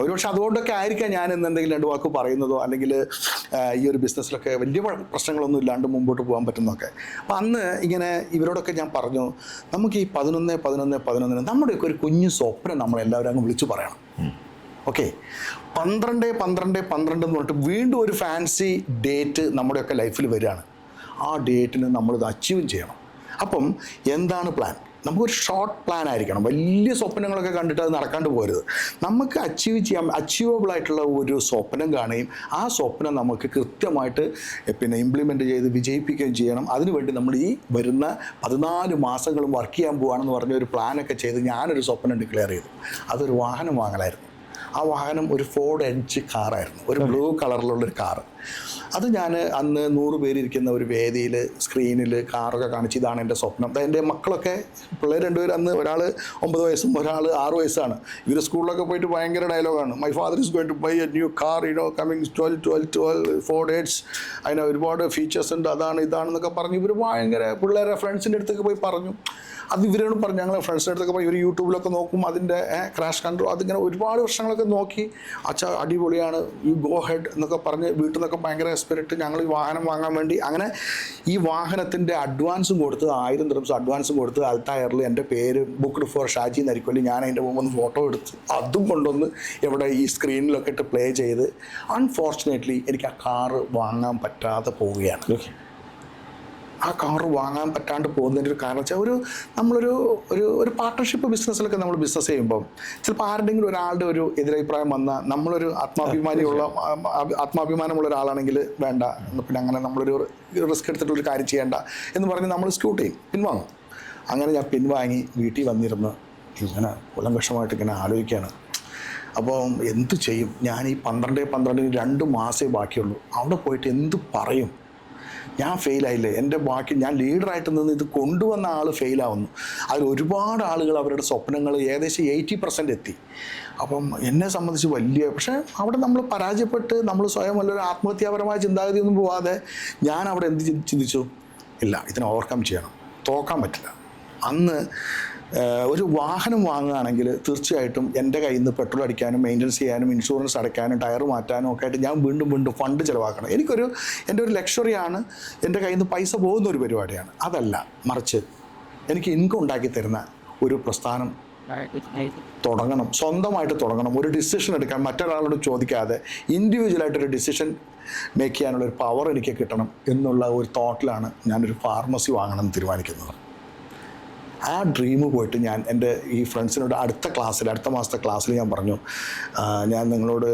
ഒരുപക്ഷെ അതുകൊണ്ടൊക്കെ ആയിരിക്കാം ഞാൻ ഇന്ന് എന്തെങ്കിലും 2 വാക്ക് പറയുന്നതോ അല്ലെങ്കിൽ ഈ ഒരു ബിസിനസ്സിലൊക്കെ വലിയ പ്രശ്നങ്ങളൊന്നും ഇല്ലാണ്ട് മുമ്പോട്ട് പോകാൻ പറ്റുന്നതൊക്കെ. അപ്പോൾ അന്ന് ഇങ്ങനെ ഇവരോടൊക്കെ ഞാൻ പറഞ്ഞു, നമുക്ക് ഈ 11/11/11 നമ്മുടെയൊക്കെ ഒരു കുഞ്ഞു സ്വപ്നം നമ്മളെല്ലാവരും അങ്ങ് വിളിച്ചു പറയണം. ഓക്കെ, 12/12/12 എന്ന് പറഞ്ഞിട്ട് വീണ്ടും ഒരു ഫാൻസി ഡേറ്റ് നമ്മുടെയൊക്കെ ലൈഫിൽ വരികയാണ്. ആ ഡേറ്റിന് നമ്മളിത് അച്ചീവ് ചെയ്യണം. അപ്പം എന്താണ് പ്ലാൻ? നമുക്കൊരു ഷോർട്ട് പ്ലാൻ ആയിരിക്കണം. വലിയ സ്വപ്നങ്ങളൊക്കെ കണ്ടിട്ട് അത് നടക്കാണ്ട് പോരുത്. നമുക്ക് അച്ചീവബിൾ ആയിട്ടുള്ള ഒരു സ്വപ്നം കാണുകയും ആ സ്വപ്നം നമുക്ക് കൃത്യമായിട്ട് ഇംപ്ലിമെൻറ്റ് ചെയ്ത് വിജയിപ്പിക്കുകയും ചെയ്യണം. അതിനുവേണ്ടി നമ്മൾ ഈ വരുന്ന 14 മാസങ്ങളും വർക്ക് ചെയ്യാൻ പോവുകയാണെന്ന് പറഞ്ഞ ഒരു പ്ലാനൊക്കെ ചെയ്ത് ഞാനൊരു സ്വപ്നം ഡിക്ലെയർ ചെയ്തു. അതൊരു വാഹനം വാങ്ങലായിരുന്നു. ആ വാഹനം ഒരു ഫോർഡ് എഡ്ജ് കാറായിരുന്നു, ഒരു ബ്ലൂ കളറിലുള്ളൊരു കാറ്. അത് ഞാൻ അന്ന് 100 പേരിരിക്കുന്ന ഒരു വേദിയിൽ സ്ക്രീനിൽ കാറൊക്കെ കാണിച്ച് ഇതാണ് എൻ്റെ സ്വപ്നം. എൻ്റെ മക്കളൊക്കെ, പിള്ളേർ 2 പേര്, അന്ന് ഒരാൾ 9 വയസ്സും ഒരാൾ 6 വയസ്സാണ്. ഇവർ സ്കൂളിലൊക്കെ പോയിട്ട് ഭയങ്കര ഡയലോഗാണ്, my father is going to buy a new car, coming 12 Ford Edge, അതിന് ഒരുപാട് ഫീച്ചേഴ്സ് ഉണ്ട്, അതാണ് ഇതാണെന്നൊക്കെ പറഞ്ഞ് ഇവർ ഭയങ്കര പിള്ളേരെ ഫ്രണ്ട്സിൻ്റെ അടുത്തൊക്കെ പോയി പറഞ്ഞു. അത് ഇവരോടും പറഞ്ഞു, ഞങ്ങൾ ഫ്രണ്ട്സിൻ്റെ അടുത്തൊക്കെ പോയി ഇവർ യൂട്യൂബിലൊക്കെ നോക്കും, അതിൻ്റെ ക്രാഷ് കൺട്രോൾ, അതിങ്ങനെ ഒരുപാട് വർഷങ്ങളൊക്കെ നോക്കി, അച്ഛാ അടിപൊളിയാണ്, യു ഗോ ഹെഡ് എന്നൊക്കെ പറഞ്ഞ് വീട്ടിൽ നിന്നൊക്കെ ഭയങ്കര എക്സ്പെരിറ്റ്. ഞങ്ങൾ ഈ വാഹനം വാങ്ങാൻ വേണ്ടി അങ്ങനെ ഈ വാഹനത്തിൻ്റെ അഡ്വാൻസും കൊടുത്ത് 1000 ദിർഹംസ് അഡ്വാൻസും കൊടുത്ത് അൽത്തായറിൽ എൻ്റെ പേര് ബുക്ക്ഡ് ഫോർ ഷാജി നരിക്കൊല്ലി, ഞാൻ അതിൻ്റെ മുമ്പ് ഒന്ന് ഫോട്ടോ എടുത്ത് അതും കൊണ്ടൊന്ന് ഇവിടെ ഈ സ്ക്രീനിലൊക്കെ ഇട്ട് പ്ലേ ചെയ്ത് അൺഫോർച്ചുനേറ്റ്ലി എനിക്ക് ആ കാറ് വാങ്ങാൻ പറ്റാതെ പോവുകയാണ്. ആ കാറ് വാങ്ങാൻ പറ്റാണ്ട് പോകുന്നതിൻ്റെ ഒരു കാരണം വെച്ചാൽ നമ്മളൊരു ഒരു പാർട്ട്ണർഷിപ്പ് ബിസിനസ്സിലൊക്കെ നമ്മൾ ബിസിനസ് ചെയ്യുമ്പം ചിലപ്പോൾ ആരുടെങ്കിലും ഒരാളുടെ ഒരു എതിരഭിപ്രായം വന്നാൽ നമ്മളൊരു ആത്മാഭിമാനമുള്ള ഒരാളാണെങ്കിൽ വേണ്ട, പിന്നെ അങ്ങനെ നമ്മളൊരു റിസ്ക് എടുത്തിട്ടൊരു കാര്യം ചെയ്യേണ്ട എന്ന് പറഞ്ഞ് നമ്മൾ സ്ക്യൂട്ട് ചെയ്യും, പിൻവാങ്ങും. അങ്ങനെ ഞാൻ പിൻവാങ്ങി വീട്ടിൽ വന്നിരുന്ന് ഇങ്ങനെ കുലങ്കഷമായിട്ട് ഇങ്ങനെ ആലോചിക്കുകയാണ്. അപ്പോൾ എന്ത് ചെയ്യും ഞാൻ? ഈ 12 2 മാസമേ ബാക്കിയുള്ളൂ. അവിടെ പോയിട്ട് എന്ത് പറയും? ഞാൻ ഫെയിലായില്ലേ? എൻ്റെ ബാക്കി ഞാൻ ലീഡറായിട്ട് നിന്ന് ഇത് കൊണ്ടുവന്ന ആൾ ഫെയിലാവുന്നു. അതിൽ ഒരുപാട് ആളുകൾ അവരുടെ സ്വപ്നങ്ങൾ ഏകദേശം 80% എത്തി. അപ്പം എന്നെ സംബന്ധിച്ച് പക്ഷേ അവിടെ നമ്മൾ പരാജയപ്പെട്ട് നമ്മൾ സ്വയം വല്ലൊരു ആത്മഹത്യാപരമായ ചിന്താഗതിയൊന്നും പോവാതെ ഞാൻ അവിടെ എന്ത് ചിന്തിച്ചു? ഇല്ല, ഇതിനെ ഓവർകം ചെയ്യണം, തോക്കാൻ പറ്റില്ല. അന്ന് ഒരു വാഹനം വാങ്ങുകയാണെങ്കിൽ തീർച്ചയായിട്ടും എൻ്റെ കയ്യിൽ നിന്ന് പെട്രോൾ അടിക്കാനും മെയിൻ്റനൻസ് ചെയ്യാനും ഇൻഷുറൻസ് അടയ്ക്കാനും ടയർ മാറ്റാനും ഒക്കെ ആയിട്ട് ഞാൻ വീണ്ടും ഫണ്ട് ചിലവാക്കണം. എൻ്റെ ഒരു ലക്ഷറിയാണ്, എൻ്റെ കയ്യിൽ നിന്ന് പൈസ പോകുന്ന ഒരു പരിപാടിയാണ്. അതല്ല, മറിച്ച് എനിക്ക് ഇൻകം ഉണ്ടാക്കി തരുന്ന ഒരു പ്രസ്ഥാനം തുടങ്ങണം, സ്വന്തമായിട്ട് തുടങ്ങണം. ഒരു ഡിസിഷൻ എടുക്കാൻ മറ്റൊരാളോട് ചോദിക്കാതെ ഇൻഡിവിജ്വലായിട്ടൊരു ഡിസിഷൻ മേക്ക് ചെയ്യാനുള്ളൊരു പവർ എനിക്ക് കിട്ടണം എന്നുള്ള ഒരു തോട്ടിലാണ് ഞാനൊരു ഫാർമസി വാങ്ങണമെന്ന് തീരുമാനിക്കുന്നത്. ആ ഡ്രീം പോയിട്ട് ഞാൻ എൻ്റെ ഈ ഫ്രണ്ട്സിനോട് അടുത്ത മാസത്തെ ക്ലാസ്സിൽ ഞാൻ പറഞ്ഞു, ഞാൻ നിങ്ങളോട്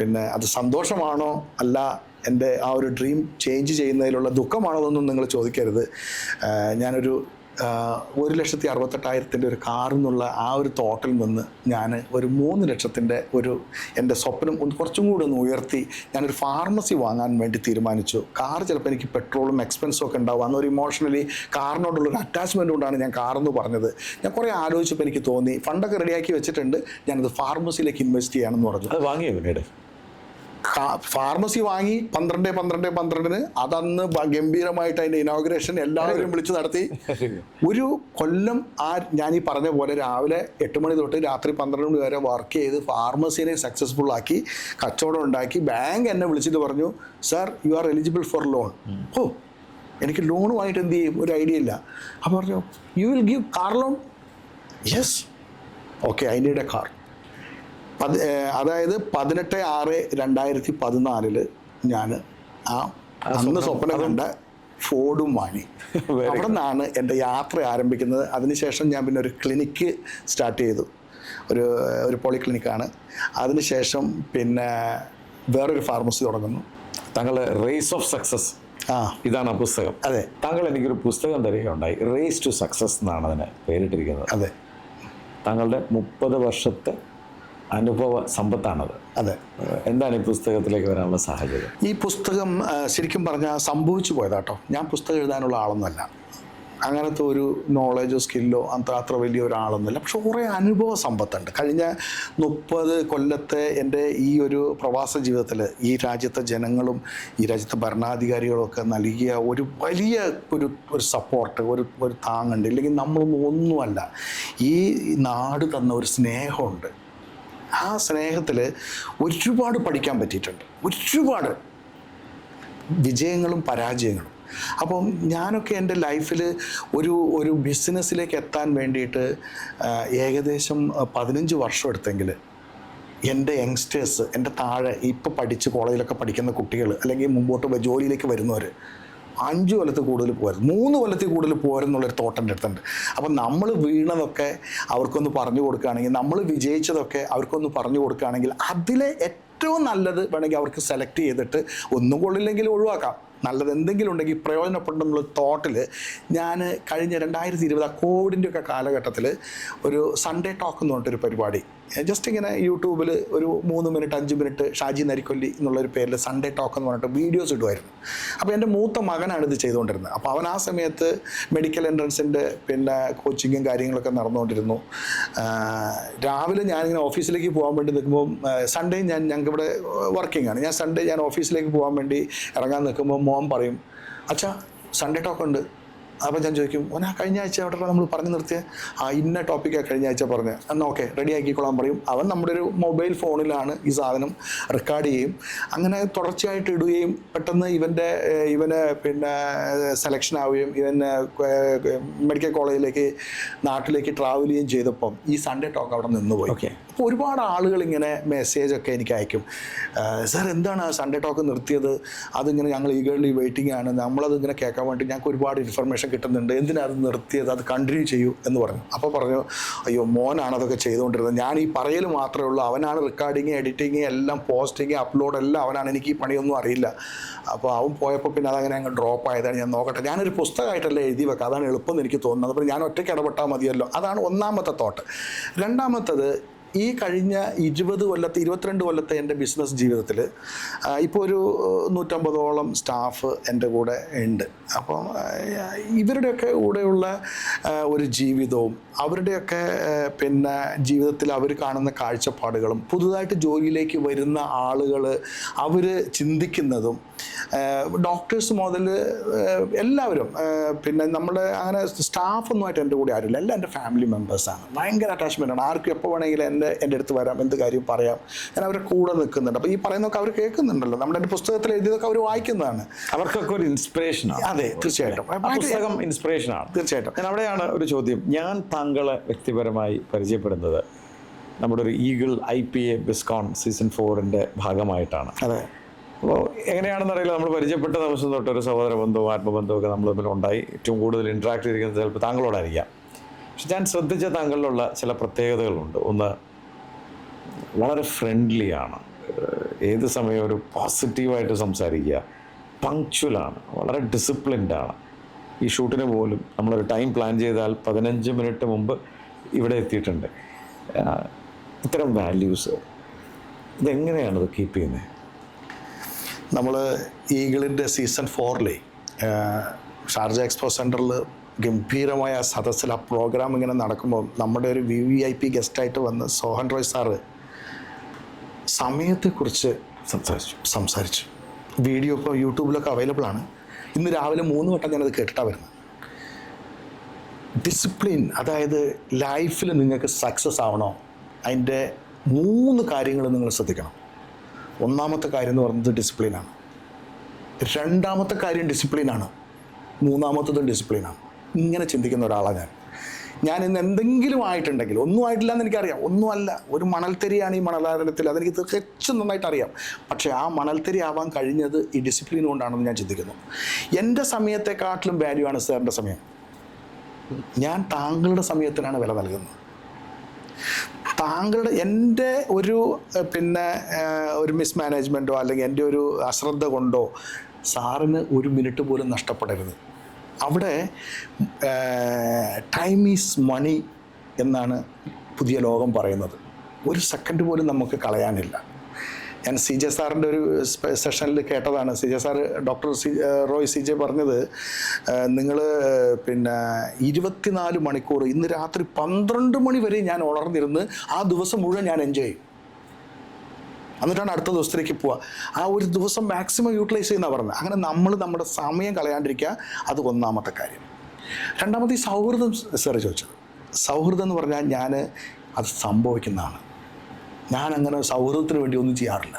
പിന്നെ അത് സന്തോഷമാണോ അല്ല എൻ്റെ ആ ഒരു ഡ്രീം ചേഞ്ച് ചെയ്യുന്നതിലുള്ള ദുഃഖമാണോ എന്നൊന്നും നിങ്ങൾ ചോദിക്കരുത്. ഞാനൊരു 1,68,000 ഒരു കാറിൽ നിന്നുള്ള ആ ഒരു തോട്ടിൽ നിന്ന് ഞാൻ ഒരു 3 ലക്ഷത്തിൻ്റെ എൻ്റെ സ്വപ്നം കുറച്ചും കൂടി ഒന്ന് ഉയർത്തി ഞാനൊരു ഫാർമസി വാങ്ങാൻ വേണ്ടി തീരുമാനിച്ചു. കാർ ചിലപ്പോൾ എനിക്ക് പെട്രോളും എക്സ്പെൻസും ഒക്കെ ഉണ്ടാവും. അന്നൊരു ഇമോഷണലി കാറിനോടുള്ളൊരു അറ്റാച്ച്മെൻറ്റ് കൊണ്ടാണ് ഞാൻ കാറെന്ന് പറഞ്ഞത്. ഞാൻ കുറേ ആലോചിച്ചപ്പോൾ എനിക്ക് തോന്നി ഫണ്ടൊക്കെ റെഡിയാക്കി വെച്ചിട്ടുണ്ട്, ഞാനത് ഫാർമസിയിലേക്ക് ഇൻവെസ്റ്റ് ചെയ്യാമെന്ന് പറഞ്ഞു. അത് വാങ്ങിയോ പിന്നീട്? ഫാർമസി വാങ്ങി 12 അതന്ന് ഗംഭീരമായിട്ട് അതിൻ്റെ ഇനോഗ്രേഷൻ എല്ലാവരും വിളിച്ച് നടത്തി. ഒരു കൊല്ലം ഞാൻ ഈ പറഞ്ഞ പോലെ രാവിലെ 8 മണി തൊട്ട് രാത്രി 12 മണി വരെ വർക്ക് ചെയ്ത് ഫാർമസീനെ സക്സസ്ഫുൾ ആക്കി, കച്ചവടം ഉണ്ടാക്കി. ബാങ്ക് എന്നെ വിളിച്ചിട്ട് പറഞ്ഞു, sir you are eligible for loan. എനിക്ക് ലോണുമായിട്ട് എന്ത് ചെയ്യും ഒരു ഐഡിയ ഇല്ല. അപ്പോൾ പറഞ്ഞു, you will give car loan? Yes, okay, I need A car. അതായത് 18/6/2014 ഞാൻ അന്ന് സ്വപ്നം കണ്ട ഫോർഡും വാങ്ങി. അവിടെ നിന്നാണ് എൻ്റെ യാത്ര ആരംഭിക്കുന്നത്. അതിനുശേഷം ഞാൻ പിന്നെ ഒരു ക്ലിനിക്ക് സ്റ്റാർട്ട് ചെയ്തു, ഒരു പോളിക്ലിനിക്കാണ്. അതിനുശേഷം പിന്നെ വേറൊരു ഫാർമസി തുടങ്ങുന്നു. താങ്കളുടെ റേസ് ഓഫ് സക്സസ്, ഇതാണ് ആ പുസ്തകം. അതെ. താങ്കൾ എനിക്കൊരു പുസ്തകം തരികയുണ്ടായി, റേസ് ടു സക്സസ് എന്നാണ് അതിന് പേരിട്ടിരിക്കുന്നത്. അതെ. താങ്കളുടെ 30 വർഷത്തെ അനുഭവ സമ്പത്താണത്. അതെ. എന്താണ് ഈ പുസ്തകത്തിലേക്ക് വരാനുള്ള സാഹചര്യം? ഈ പുസ്തകം ശരിക്കും പറഞ്ഞാൽ സംഭവിച്ചു പോയതാട്ടോ. ഞാൻ പുസ്തകം എഴുതാനുള്ള ആളൊന്നുമല്ല, അങ്ങനത്തെ ഒരു നോളജോ സ്കില്ലോ അത്ര വലിയ ഒരാളൊന്നുമില്ല. പക്ഷെ കുറേ അനുഭവ സമ്പത്തുണ്ട്. കഴിഞ്ഞ 30 കൊല്ലത്തെ എൻ്റെ ഈ ഒരു പ്രവാസ ജീവിതത്തിൽ ഈ രാജ്യത്തെ ജനങ്ങളും ഈ രാജ്യത്തെ ഭരണാധികാരികളും ഒക്കെ നൽകിയ ഒരു വലിയ ഒരു സപ്പോർട്ട്, ഒരു താങ്ങുണ്ട്. ഇല്ലെങ്കിൽ നമ്മളൊന്നും ഒന്നുമല്ല. ഈ നാട് തന്ന ഒരു സ്നേഹമുണ്ട്. ആ സ്നേഹത്തിൽ ഒരുപാട് പഠിക്കാൻ പറ്റിയിട്ടുണ്ട്, ഒരുപാട് വിജയങ്ങളും പരാജയങ്ങളും. അപ്പം ഞാനൊക്കെ എൻ്റെ ലൈഫിൽ ഒരു ബിസിനസ്സിലേക്ക് എത്താൻ വേണ്ടിയിട്ട് ഏകദേശം 15 വർഷം എടുത്തെങ്കിൽ എൻ്റെ യങ്സ്റ്റേഴ്സ്, എൻ്റെ താഴെ ഇപ്പോൾ പഠിച്ച് കോളേജിലൊക്കെ പഠിക്കുന്ന കുട്ടികൾ, അല്ലെങ്കിൽ മുമ്പോട്ട് ജോലിയിലേക്ക് വരുന്നവർ 5 കൊല്ലത്തിൽ കൂടുതൽ പോരുത്, 3 കൊല്ലത്തിൽ കൂടുതൽ പോരെന്നുള്ളൊരു തോട്ടൻ്റെ അടുത്തുണ്ട്. അപ്പം നമ്മൾ വീണതൊക്കെ അവർക്കൊന്ന് പറഞ്ഞു കൊടുക്കുകയാണെങ്കിൽ, നമ്മൾ വിജയിച്ചതൊക്കെ അവർക്കൊന്ന് പറഞ്ഞു കൊടുക്കുകയാണെങ്കിൽ, അതിലെ ഏറ്റവും നല്ലത് വേണമെങ്കിൽ അവർക്ക് സെലക്ട് ചെയ്തിട്ട് ഒന്നും കൊള്ളില്ലെങ്കിൽ ഒഴിവാക്കാം. നല്ലത് എന്തെങ്കിലും ഉണ്ടെങ്കിൽ പ്രയോജനപ്പെടുന്നുള്ള തോട്ടിൽ ഞാൻ കഴിഞ്ഞ 2020 കോവിഡിൻ്റെ ഒക്കെ കാലഘട്ടത്തിൽ ഒരു സൺഡേ ടോക്ക് എന്ന് പറഞ്ഞിട്ടൊരു പരിപാടി ജസ്റ്റ് ഇങ്ങനെ യൂട്യൂബിൽ ഒരു 3 മിനിറ്റ് 5 മിനിറ്റ് ഷാജി നരിക്കൊല്ലി എന്നുള്ളൊരു പേരിൽ സൺഡേ ടോക്ക് എന്ന് പറഞ്ഞിട്ട് വീഡിയോസ് ഇടുമായിരുന്നു. അപ്പോൾ എൻ്റെ മൂത്ത മകനാണ് ഇത് ചെയ്തുകൊണ്ടിരുന്നത്. അപ്പോൾ അവൻ ആ സമയത്ത് മെഡിക്കൽ എൻട്രൻസിൻ്റെ പിന്നെ കോച്ചിങ്ങും കാര്യങ്ങളൊക്കെ നടന്നുകൊണ്ടിരുന്നു. രാവിലെ ഞാനിങ്ങനെ ഓഫീസിലേക്ക് പോകാൻ വേണ്ടി നിൽക്കുമ്പോൾ സൺഡേ ഞങ്ങൾക്ക് ഇവിടെ വർക്കിംഗ് ആണ്, സൺഡേ ഞാൻ ഓഫീസിലേക്ക് പോകാൻ വേണ്ടി ഇറങ്ങാൻ നിൽക്കുമ്പോൾ മോൻ പറയും, അച്ഛാ സൺഡേ ടോക്ക് ഉണ്ട്. അപ്പോൾ ഞാൻ ചോദിക്കും, കഴിഞ്ഞ ആഴ്ച അവിടെ നമ്മൾ പറഞ്ഞു നിർത്തിയ ഇന്ന ടോപ്പിക്കാണ് കഴിഞ്ഞ ആഴ്ച പറഞ്ഞത്, എന്നാൽ ഓക്കെ റെഡി ആക്കിക്കൊള്ളാൻ പറയും. അവൻ നമ്മുടെ ഒരു മൊബൈൽ ഫോണിലാണ് ഈ സാധനം റെക്കോർഡ് ചെയ്യും. അങ്ങനെ തുടർച്ചയായിട്ട് ഇടുകയും പെട്ടെന്ന് ഇവന് പിന്നെ സെലക്ഷൻ ആവുകയും ഇവൻ മെഡിക്കൽ കോളേജിലേക്ക് നാട്ടിലേക്ക് ട്രാവൽ ചെയ്യുകയും ചെയ്തപ്പം ഈ സൺഡേ ടോക്ക് അവിടെ നിന്നുപോയി. അപ്പോൾ ഒരുപാട് ആളുകൾ ഇങ്ങനെ മെസ്സേജൊക്കെ എനിക്ക് അയക്കും, സാർ എന്താണ് സൺഡേ ടോക്ക് നിർത്തിയത്, അതിങ്ങനെ ഞങ്ങൾ ഈഗർലി വെയിറ്റിംഗ് ആണ്, നമ്മളതിങ്ങനെ കേൾക്കാൻ വേണ്ടി ഞങ്ങൾക്ക് ഒരുപാട് ഇൻഫർമേഷൻ കിട്ടുന്നുണ്ട്, എന്തിനാണ് അത് നിർത്തിയത്, അത് കണ്ടിന്യൂ ചെയ്യൂ എന്ന് പറഞ്ഞു. അപ്പോൾ പറഞ്ഞു, അയ്യോ മോനാണ് അതൊക്കെ ചെയ്തുകൊണ്ടിരുന്നത്, ഞാൻ ഈ പറയൽ മാത്രമേ ഉള്ളൂ, അവനാണ് റെക്കോർഡിങ് എഡിറ്റിങ് എല്ലാം പോസ്റ്റിങ് അപ്ലോഡ് എല്ലാം അവനാണ്, എനിക്ക് ഈ പണിയൊന്നും അറിയില്ല. അപ്പോൾ അവൻ പോയപ്പോൾ പിന്നെ അതങ്ങനെ അങ്ങ് ഡ്രോപ്പ് ആയതാണ്. ഞാൻ നോക്കട്ടെ, ഞാനൊരു പുസ്തകമായിട്ടല്ലേ എഴുതി വെക്കുക, അതാണ് എളുപ്പം എന്ന് എനിക്ക് തോന്നുന്നത്, അപ്പോൾ ഞാൻ ഒറ്റയ്ക്ക് ഇടപെട്ടാൽ മതിയല്ലോ. അതാണ് ഒന്നാമത്തെ തോട്ട്. രണ്ടാമത്തത്, ഈ കഴിഞ്ഞ 22 കൊല്ലത്തെ എൻ്റെ ബിസിനസ് ജീവിതത്തിൽ ഇപ്പോൾ ഒരു 150ഓളം സ്റ്റാഫ് എൻ്റെ കൂടെ ഉണ്ട്. അപ്പം ഇവരുടെയൊക്കെ കൂടെയുള്ള ഒരു ജീവിതവും അവരുടെയൊക്കെ പിന്നെ ജീവിതത്തിൽ അവർ കാണുന്ന കാഴ്ചപ്പാടുകളും പുതുതായിട്ട് ജോലിയിലേക്ക് വരുന്ന ആളുകൾ അവർ ചിന്തിക്കുന്നതും, ഡോക്ടേഴ്സ് മുതൽ എല്ലാവരും, പിന്നെ നമ്മുടെ അങ്ങനെ സ്റ്റാഫൊന്നുമായിട്ട് എൻ്റെ കൂടെ ആരുമില്ല, എല്ലാം എൻ്റെ ഫാമിലി മെമ്പേഴ്സാണ്. ഭയങ്കര അറ്റാച്ച്മെൻറ്റാണ്. ആർക്കും എപ്പോൾ വേണമെങ്കിലും എൻ്റെ അടുത്ത് വരാം, എന്ത് കാര്യം പറയാം, ഞാൻ അവരുടെ കൂടെ നിൽക്കുന്നുണ്ട്. അപ്പോൾ ഈ പറയുന്നതൊക്കെ അവർ കേൾക്കുന്നുണ്ടല്ലോ, നമ്മുടെ പുസ്തകത്തിൽ എഴുതിയതൊക്കെ അവർ വായിക്കുന്നതാണ്. അവർക്കൊക്കെ ഒരു ഇൻസ്പിറേഷനാണ്. അതെ, തീർച്ചയായിട്ടും. പുസ്തകം ഇൻസ്പിറേഷനാണ്. തീർച്ചയായിട്ടും. ഞാൻ അവിടെയാണ് ഒരു ചോദ്യം. ഞാൻ താങ്കളെ വ്യക്തിപരമായി പരിചയപ്പെടുന്നത് നമ്മുടെ ഒരു ഈഗിൾ IPA ബിസ്കോൺ സീസൺ 4 ഭാഗമായിട്ടാണ്. അതെ. അപ്പോൾ എങ്ങനെയാണെന്ന് അറിയില്ല, നമ്മൾ പരിചയപ്പെട്ട ദിവസം തൊട്ട് ഒരു സഹോദര ബന്ധവും ആത്മബന്ധവും ഒക്കെ നമ്മൾ തമ്മിൽ ഉണ്ടായി. ഏറ്റവും കൂടുതൽ ഇൻട്രാക്ട് ചെയ്തിരിക്കുന്നത് ചിലപ്പോൾ താങ്കളോടായിരിക്കാം. പക്ഷെ ഞാൻ ശ്രദ്ധിച്ച താങ്കളിലുള്ള ചില പ്രത്യേകതകളുണ്ട്. ഒന്ന്, വളരെ ഫ്രണ്ട്ലിയാണ്, ഏത് സമയവും ഒരു പോസിറ്റീവായിട്ട് സംസാരിക്കുക, പങ്ക്ച്വലാണ്, വളരെ ഡിസിപ്ലിൻഡാണ്. ഈ ഷൂട്ടിന് പോലും നമ്മളൊരു ടൈം പ്ലാൻ ചെയ്താൽ 15 മിനിറ്റ് മുമ്പ് ഇവിടെ എത്തിയിട്ടുണ്ട്. ഇത്തരം വാല്യൂസ് ഇതെങ്ങനെയാണത് കീപ്പ് ചെയ്യുന്നത്? നമ്മൾ ഈഗിളിൻ്റെ സീസൺ 4 ഷാർജ എക്സ്പോ സെൻറ്ററിൽ ഗംഭീരമായ സദസ്സിൽ ആ പ്രോഗ്രാം ഇങ്ങനെ നടക്കുമ്പോൾ നമ്മുടെ ഒരു VVIP ഗസ്റ്റായിട്ട് വന്ന് സോഹൻ റോയ് സാറ് സമയത്തെക്കുറിച്ച് സംസാരിച്ചു. വീഡിയോ ഇപ്പോൾ യൂട്യൂബിലൊക്കെ അവൈലബിൾ ആണ്. ഇന്ന് രാവിലെ 3 വട്ടം ഞാനത് കേട്ടിട്ടാണ് വരുന്നത്. ഡിസിപ്ലിൻ, അതായത് ലൈഫിൽ നിങ്ങൾക്ക് സക്സസ് ആവണോ, അതിൻ്റെ 3 കാര്യങ്ങൾ നിങ്ങൾ ശ്രദ്ധിക്കണം. ഒന്നാമത്തെ കാര്യം എന്ന് പറയുന്നത് ഡിസിപ്ലിനാണ്. രണ്ടാമത്തെ കാര്യം ഡിസിപ്ലിനാണ്. മൂന്നാമത്തതും ഡിസിപ്ലിനാണ്. ഇങ്ങനെ ചിന്തിക്കുന്ന ഒരാളാണ് ഞാൻ ഇന്ന് എന്തെങ്കിലും ആയിട്ടുണ്ടെങ്കിൽ, ഒന്നും ആയിട്ടില്ല എന്ന് എനിക്കറിയാം, ഒന്നുമല്ല, ഒരു മണൽത്തരിയാണ് ഈ മണലാരത്തിൽ, അതെനിക്ക് തികച്ചും നന്നായിട്ട് അറിയാം. പക്ഷേ ആ മണൽത്തരി ആവാൻ കഴിഞ്ഞത് ഈ ഡിസിപ്ലിൻ കൊണ്ടാണെന്ന് ഞാൻ ചിന്തിക്കുന്നു. എൻ്റെ സമയത്തെക്കാട്ടിലും വാല്യൂ ആണ് സാറിൻ്റെ സമയം. ഞാൻ താങ്കളുടെ സമയത്തിനാണ് വില നൽകുന്നത്. താങ്കളുടെ എൻ്റെ ഒരു പിന്നെ ഒരു മിസ്മാനേജ്മെൻറ്റോ അല്ലെങ്കിൽ എൻ്റെ ഒരു അശ്രദ്ധ കൊണ്ടോ സാറിന് 1 മിനിറ്റ് പോലും നഷ്ടപ്പെടരുത്. അവിടെ ടൈം ഈസ് മണി എന്നാണ് പുതിയ ലോകം പറയുന്നത്. 1 സെക്കൻഡ് പോലും നമുക്ക് കളയാനില്ല. ഞാൻ CJ സാറിൻ്റെ ഒരു സെഷനിൽ കേട്ടതാണ്. CJ sir, doctor Roy CJ പറഞ്ഞത്, നിങ്ങൾ പിന്നെ 24 മണിക്കൂർ, ഇന്ന് രാത്രി 12 മണി വരെ ഞാൻ ഉണർന്നിരുന്ന് ആ ദിവസം മുഴുവൻ ഞാൻ എൻജോയ് ചെയ്യും, എന്നിട്ടാണ് അടുത്ത ദിവസത്തിലേക്ക് പോവുക. ആ ഒരു ദിവസം മാക്സിമം യൂട്ടിലൈസ് ചെയ്യുന്നതാണ് പറഞ്ഞത്. അങ്ങനെ നമ്മൾ നമ്മുടെ സമയം കളയാണ്ടിരിക്കുക, അത് ഒന്നാമത്തെ കാര്യം. രണ്ടാമത് ഈ സൗഹൃദം സാറ് ചോദിച്ചത്. സൗഹൃദം എന്ന് പറഞ്ഞാൽ അത് സംഭവിക്കുന്നതാണ്. ഞാനങ്ങനെ സൗഹൃദത്തിന് വേണ്ടി ഒന്നും ചെയ്യാറില്ല.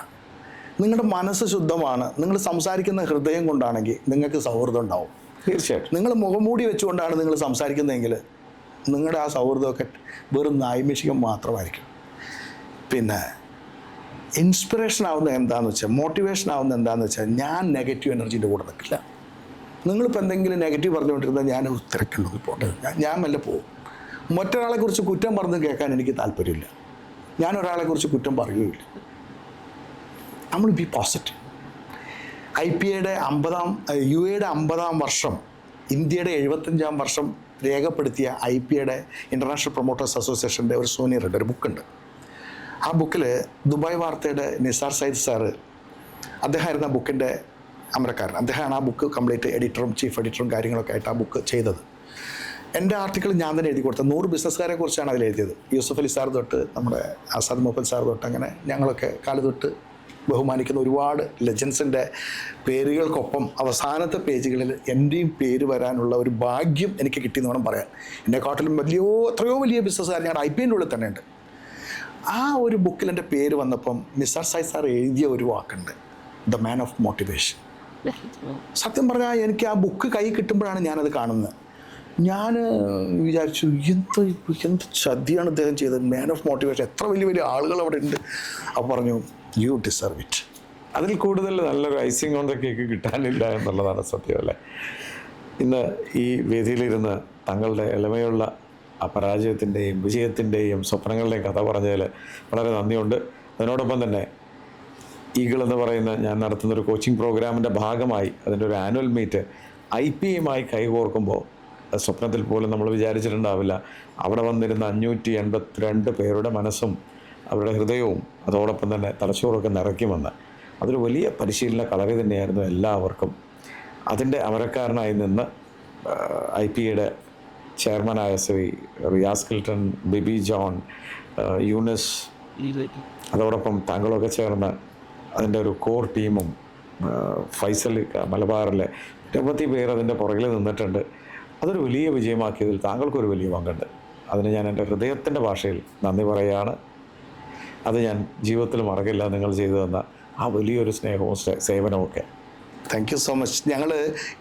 നിങ്ങളുടെ മനസ്സ് ശുദ്ധമാണ്, നിങ്ങൾ സംസാരിക്കുന്ന ഹൃദയം കൊണ്ടാണെങ്കിൽ നിങ്ങൾക്ക് സൗഹൃദം ഉണ്ടാവും. തീർച്ചയായിട്ടും. നിങ്ങൾ മുഖംമൂടി വെച്ചുകൊണ്ടാണ് നിങ്ങൾ സംസാരിക്കുന്നതെങ്കിൽ നിങ്ങളുടെ ആ സൗഹൃദമൊക്കെ വെറും നൈമിഷികം മാത്രമായിരിക്കും. പിന്നെ ഇൻസ്പിറേഷൻ ആവുന്നത് എന്താണെന്ന് വെച്ചാൽ, മോട്ടിവേഷൻ ആവുന്നത് എന്താണെന്ന് വെച്ചാൽ, ഞാൻ നെഗറ്റീവ് എനർജീൻ്റെ കൂടെ നിൽക്കില്ല. നിങ്ങളിപ്പോൾ എന്തെങ്കിലും നെഗറ്റീവ് പറഞ്ഞുകൊണ്ടിരുന്നാൽ ഞാൻ തിരക്കുള്ളത് പോട്ടെ, ഞാൻ മെല്ലെ പോകും. മറ്റൊരാളെക്കുറിച്ച് കുറ്റം പറഞ്ഞ് കേൾക്കാൻ എനിക്ക് താല്പര്യമില്ല. ഞാൻ ഒരാളെക്കുറിച്ച് കുറ്റം പറയുകയില്ല. നമ്മൾ ബി പോസിറ്റീവ്. IPAയുടെ 50ാം വർഷം, ഇന്ത്യയുടെ 75ാം വർഷം രേഖപ്പെടുത്തിയ IPAയുടെ ഇൻ്റർനാഷണൽ പ്രൊമോട്ടേഴ്സ് അസോസിയേഷൻ്റെ ഒരു സോനിയർ ഉണ്ട്, ഒരു ബുക്കുണ്ട്. ആ ബുക്കിൽ ദുബായ് വാർത്തയുടെ നിസാർ സയ്യിദ് സാറ്, അദ്ദേഹമായിരുന്നു ആ ബുക്കിൻ്റെ അമരക്കാരൻ. അദ്ദേഹമാണ് ആ ബുക്ക് കംപ്ലീറ്റ് എഡിറ്ററും ചീഫ് എഡിറ്ററും കാര്യങ്ങളൊക്കെ ആയിട്ട് ആ ബുക്ക് ചെയ്തത്. എൻ്റെ ആർട്ടിക്കിൾ ഞാൻ തന്നെ എഴുതി കൊടുത്തത്. 100 ബിസിനസ്സുകാരെ കുറിച്ചാണ് അതിൽ എഴുതിയത്. യൂസഫ് അലി സാർ തൊട്ട് നമ്മുടെ ആസാദ് മുഹമ്മദ് സാർ തൊട്ട്, അങ്ങനെ ഞങ്ങളൊക്കെ കാല് തൊട്ട് ബഹുമാനിക്കുന്ന ഒരുപാട് ലെജൻസിൻ്റെ പേരുകൾക്കൊപ്പം അവസാനത്തെ പേജുകളിൽ എൻ്റെയും പേര് വരാനുള്ള ഒരു ഭാഗ്യം എനിക്ക് കിട്ടിയെന്ന് വേണം പറയാൻ. എന്നെക്കാട്ടിലും എത്രയോ വലിയ ബിസിനസ്സുകാർ ഞങ്ങളുടെ IPAൻ്റെ ഉള്ളിൽ തന്നെ ഉണ്ട്. ആ ഒരു ബുക്കിൽ എൻ്റെ പേര് വന്നപ്പം നിസാർ സയ്യിദ് സാർ എഴുതിയ ഒരു വാക്കുണ്ട്, ദ മാൻ ഓഫ് മോട്ടിവേഷൻ. സത്യം പറഞ്ഞാൽ എനിക്ക് ആ ബുക്ക് കൈ കിട്ടുമ്പോഴാണ് ഞാനത് കാണുന്നത്. ഞാൻ വിചാരിച്ചു എന്ത് ചതിയാണ് അദ്ദേഹം ചെയ്തത്. മാൻ ഓഫ് മോട്ടിവേഷൻ, എത്ര വലിയ വലിയ ആളുകൾ അവിടെ ഉണ്ട്. അപ്പോൾ പറഞ്ഞു യു ഡിസർവ് ഇറ്റ്. അതിൽ കൂടുതൽ നല്ലൊരു ഐസിങ് ഓൺ ദ കേക്ക് കിട്ടാനില്ല എന്നുള്ളതാണ് സത്യമല്ലേ. ഇന്ന് ഈ വേദിയിലിരുന്ന് തങ്ങളുടെ എളിമയുള്ള പരാജയത്തിൻ്റെയും വിജയത്തിൻ്റെയും സ്വപ്നങ്ങളുടെയും കഥ പറഞ്ഞതിൽ വളരെ നന്ദിയുണ്ട്. അതിനോടൊപ്പം തന്നെ ഈഗിൾ എന്ന് പറയുന്ന ഞാൻ നടത്തുന്നൊരു കോച്ചിങ് പ്രോഗ്രാമിൻ്റെ ഭാഗമായി അതിൻ്റെ ഒരു ആനുവൽ മീറ്റ് IPയുമായി കൈകോർക്കുമ്പോൾ സ്വപ്നത്തിൽ പോലും നമ്മൾ വിചാരിച്ചിട്ടുണ്ടാവില്ല അവിടെ വന്നിരുന്ന 582 പേരുടെ മനസ്സും അവരുടെ ഹൃദയവും അതോടൊപ്പം തന്നെ തലച്ചോറൊക്കെ നിറയ്ക്കുമെന്ന്. അതൊരു വലിയ പരിശീലന കളരി തന്നെയായിരുന്നു എല്ലാവർക്കും. അതിൻ്റെ അമരക്കാരനായി നിന്ന് IPയുടെ ചെയർമാനായ ശ്രീ റിയാസ് കിൽട്ടൺ, ബിബി ജോൺ, യൂനിസ്, അതോടൊപ്പം താങ്കളൊക്കെ ചേർന്ന് അതിൻ്റെ ഒരു കോർ ടീമും ഫൈസൽ മലബാറിലെ നിരവധി പേർ അതിൻ്റെ പുറകിൽ നിന്നിട്ടുണ്ട്. അതൊരു വലിയ വിജയമാക്കിയതിൽ താങ്കൾക്കൊരു വലിയ പങ്കുണ്ട്. അതിന് ഞാൻ എൻ്റെ ഹൃദയത്തിൻ്റെ ഭാഷയിൽ നന്ദി പറയുകയാണ്. അത് ഞാൻ ജീവിതത്തിൽ മറക്കില്ല, നിങ്ങൾ ചെയ്തു തന്ന ആ വലിയൊരു സ്നേഹവും സേവനവും ഒക്കെ. Thank you so much. ഞങ്ങൾ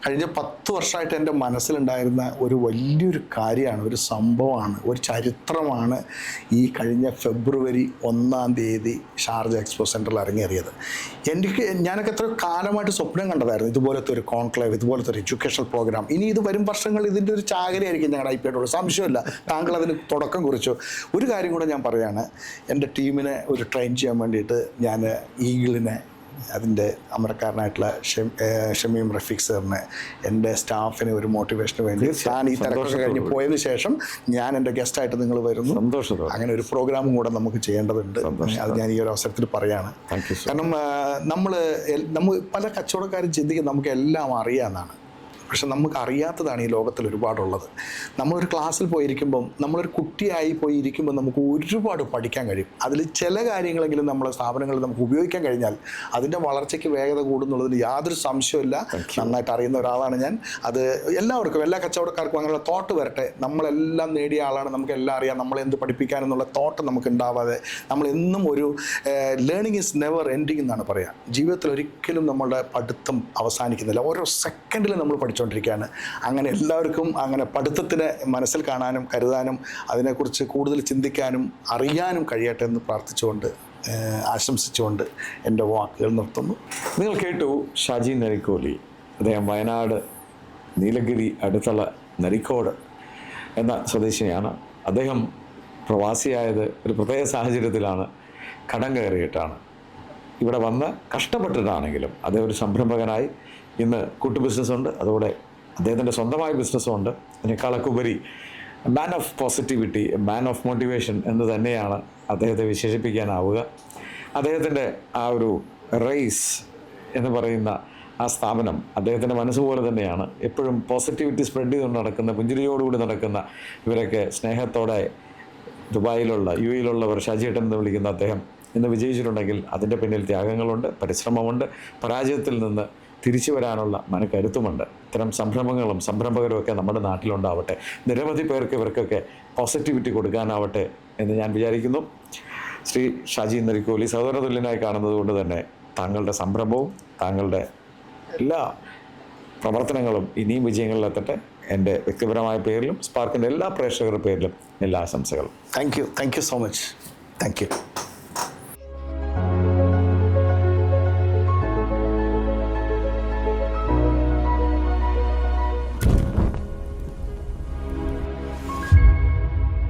കഴിഞ്ഞ 10 വർഷമായിട്ട് എൻ്റെ മനസ്സിലുണ്ടായിരുന്ന ഒരു വലിയൊരു കാര്യമാണ്, ഒരു സംഭവമാണ്, ഒരു ചരിത്രമാണ് ഈ കഴിഞ്ഞ ഫെബ്രുവരി 1-ാം തീയതി ഷാർജ എക്സ്പോ സെൻറ്ററിൽ ഇറങ്ങിയേറിയത്. ഞാനൊക്കെ എത്ര കാലമായിട്ട് സ്വപ്നം കണ്ടതായിരുന്നു ഇതുപോലത്തെ ഒരു കോൺക്ലേവ്, ഇതുപോലത്തെ ഒരു എഡ്യൂക്കേഷണൽ പ്രോഗ്രാം. ഇനി ഇത് വരും വർഷങ്ങൾ ഇതിൻ്റെ ഒരു ചാകരയായിരിക്കും ഞങ്ങളുടെ IPയോടുള്ള സംശയമില്ല. താങ്കൾ അതിന് തുടക്കം കുറിച്ചു. ഒരു കാര്യം കൂടെ ഞാൻ പറയുകയാണ്, എൻ്റെ ടീമിനെ ഒരു ട്രെയിൻ ചെയ്യാൻ വേണ്ടിയിട്ട് ഞാൻ ഈഗിളിനെ, അതിൻ്റെ അമരക്കാരനായിട്ടുള്ള ഷമീം റഫീഖ് സാറിന്, എൻ്റെ സ്റ്റാഫിന് ഒരു മോട്ടിവേഷന് വേണ്ടി ഞാൻ ഈ തിരക്കൊക്കെ കഴിഞ്ഞ് പോയതിനു ശേഷം ഞാൻ എൻ്റെ ഗസ്റ്റായിട്ട് നിങ്ങൾ വരുന്നു. സന്തോഷത്തോടെ അങ്ങനെ ഒരു പ്രോഗ്രാമും കൂടെ നമുക്ക് ചെയ്യേണ്ടതുണ്ട്. അത് ഞാൻ ഈ ഒരു അവസരത്തിൽ പറയാണ്. കാരണം നമ്മൾ പല കച്ചവടക്കാരും ചിന്തിക്കും നമുക്ക് എല്ലാം അറിയാമെന്നാണ്. പക്ഷെ നമുക്ക് അറിയാത്തതാണ് ഈ ലോകത്തിൽ ഒരുപാടുള്ളത്. നമ്മളൊരു ക്ലാസ്സിൽ പോയിരിക്കുമ്പം, നമ്മളൊരു കുട്ടിയായി പോയി ഇരിക്കുമ്പോൾ നമുക്ക് ഒരുപാട് പഠിക്കാൻ കഴിയും. അതിൽ ചില കാര്യങ്ങളെങ്കിലും നമ്മുടെ സ്ഥാപനങ്ങളിൽ നമുക്ക് ഉപയോഗിക്കാൻ കഴിഞ്ഞാൽ അതിൻ്റെ വളർച്ചയ്ക്ക് വേഗത കൂടുന്നുള്ളതിന് യാതൊരു സംശയമില്ല. നന്നായിട്ട് അറിയുന്ന ഒരാളാണ് ഞാൻ. അത് എല്ലാവർക്കും, എല്ലാ കച്ചവടക്കാർക്കും അങ്ങനെയുള്ള തോട്ട് വരട്ടെ. നമ്മളെല്ലാം നേടിയ ആളാണ്, നമുക്ക് എല്ലാം അറിയാം, നമ്മളെന്ത് പഠിപ്പിക്കാനെന്നുള്ള തോട്ട് നമുക്ക് ഉണ്ടാവാതെ, നമ്മളെന്നും ഒരു ലേണിംഗ് ഈസ് നെവർ എൻഡിങ് എന്നാണ് പറയുക. ജീവിതത്തിൽ ഒരിക്കലും നമ്മളുടെ പഠിത്തം അവസാനിക്കുന്നില്ല. ഓരോ സെക്കൻഡിലും നമ്മൾ പഠിച്ചുകൊണ്ടിരിക്കുകയാണ്. അങ്ങനെ എല്ലാവർക്കും അങ്ങനെ പഠിത്തത്തിനെ മനസ്സിൽ കാണാനും കരുതാനും അതിനെക്കുറിച്ച് കൂടുതൽ ചിന്തിക്കാനും അറിയാനും കഴിയട്ടെ എന്ന് പ്രാർത്ഥിച്ചുകൊണ്ട് ആശംസിച്ചുകൊണ്ട് എൻ്റെ വാക്കുകൾ നിർത്തുന്നു. നിങ്ങൾ കേട്ടു ഷാജി നരിക്കോലി. അദ്ദേഹം വയനാട് നീലഗിരി അടുത്തുള്ള നരിക്കോട് എന്ന സ്വദേശിനിയാണ്. അദ്ദേഹം പ്രവാസിയായത് ഒരു പ്രത്യേക സാഹചര്യത്തിലാണ്. കടം കയറിയിട്ടാണ്. ഇവിടെ വന്ന് കഷ്ടപ്പെട്ടിട്ടാണെങ്കിലും അദ്ദേഹം ഒരു സംരംഭകനായി ഇന്ന് കൂട്ടു ബിസിനസ്സുണ്ട്, അതോടെ അദ്ദേഹത്തിൻ്റെ സ്വന്തമായ ബിസിനസ്സുണ്ട്. അതിനേക്കാളൊക്കെ ഉപരി man of positivity, man of motivation എന്ന് തന്നെയാണ് അദ്ദേഹത്തെ വിശേഷിപ്പിക്കാനാവുക. അദ്ദേഹത്തിൻ്റെ ആ ഒരു റേസ് എന്ന് പറയുന്ന ആ സ്ഥാപനം അദ്ദേഹത്തിൻ്റെ മനസ്സുപോലെ തന്നെയാണ്. എപ്പോഴും പോസിറ്റിവിറ്റി സ്പ്രെഡ് ചെയ്തുകൊണ്ട് നടക്കുന്ന, പുഞ്ചിരിയോടുകൂടി നടക്കുന്ന ഇവരൊക്കെ സ്നേഹത്തോടെ ദുബായിലുള്ള UAE ഷാജിയേട്ടൻ എന്ന് വിളിക്കുന്ന അദ്ദേഹം ഇന്ന് വിജയിച്ചിട്ടുണ്ടെങ്കിൽ അതിൻ്റെ പിന്നിൽ ത്യാഗങ്ങളുണ്ട്, പരിശ്രമമുണ്ട്, പരാജയത്തിൽ നിന്ന് തിരിച്ചു വരാനുള്ള മനക്കരുത്തുമുണ്ട്. ഇത്തരം സംരംഭങ്ങളും സംരംഭകരും ഒക്കെ നമ്മുടെ നാട്ടിലുണ്ടാവട്ടെ. നിരവധി പേർക്ക് ഇവർക്കൊക്കെ പോസിറ്റിവിറ്റി കൊടുക്കാനാവട്ടെ എന്ന് ഞാൻ വിചാരിക്കുന്നു. ശ്രീ ഷാജി നരിക്കോലി സഹോദരതുല്യനായി കാണുന്നത് കൊണ്ട് തന്നെ താങ്കളുടെ സംരംഭവും താങ്കളുടെ എല്ലാ പ്രവർത്തനങ്ങളും ഇനിയും വിജയങ്ങളിലെത്തട്ടെ. എൻ്റെ വ്യക്തിപരമായ പേരിലും സ്പാർക്കിൻ്റെ എല്ലാ പ്രേക്ഷകരുടെ പേരിലും എല്ലാ ആശംസകളും. Thank you so much. Thank you.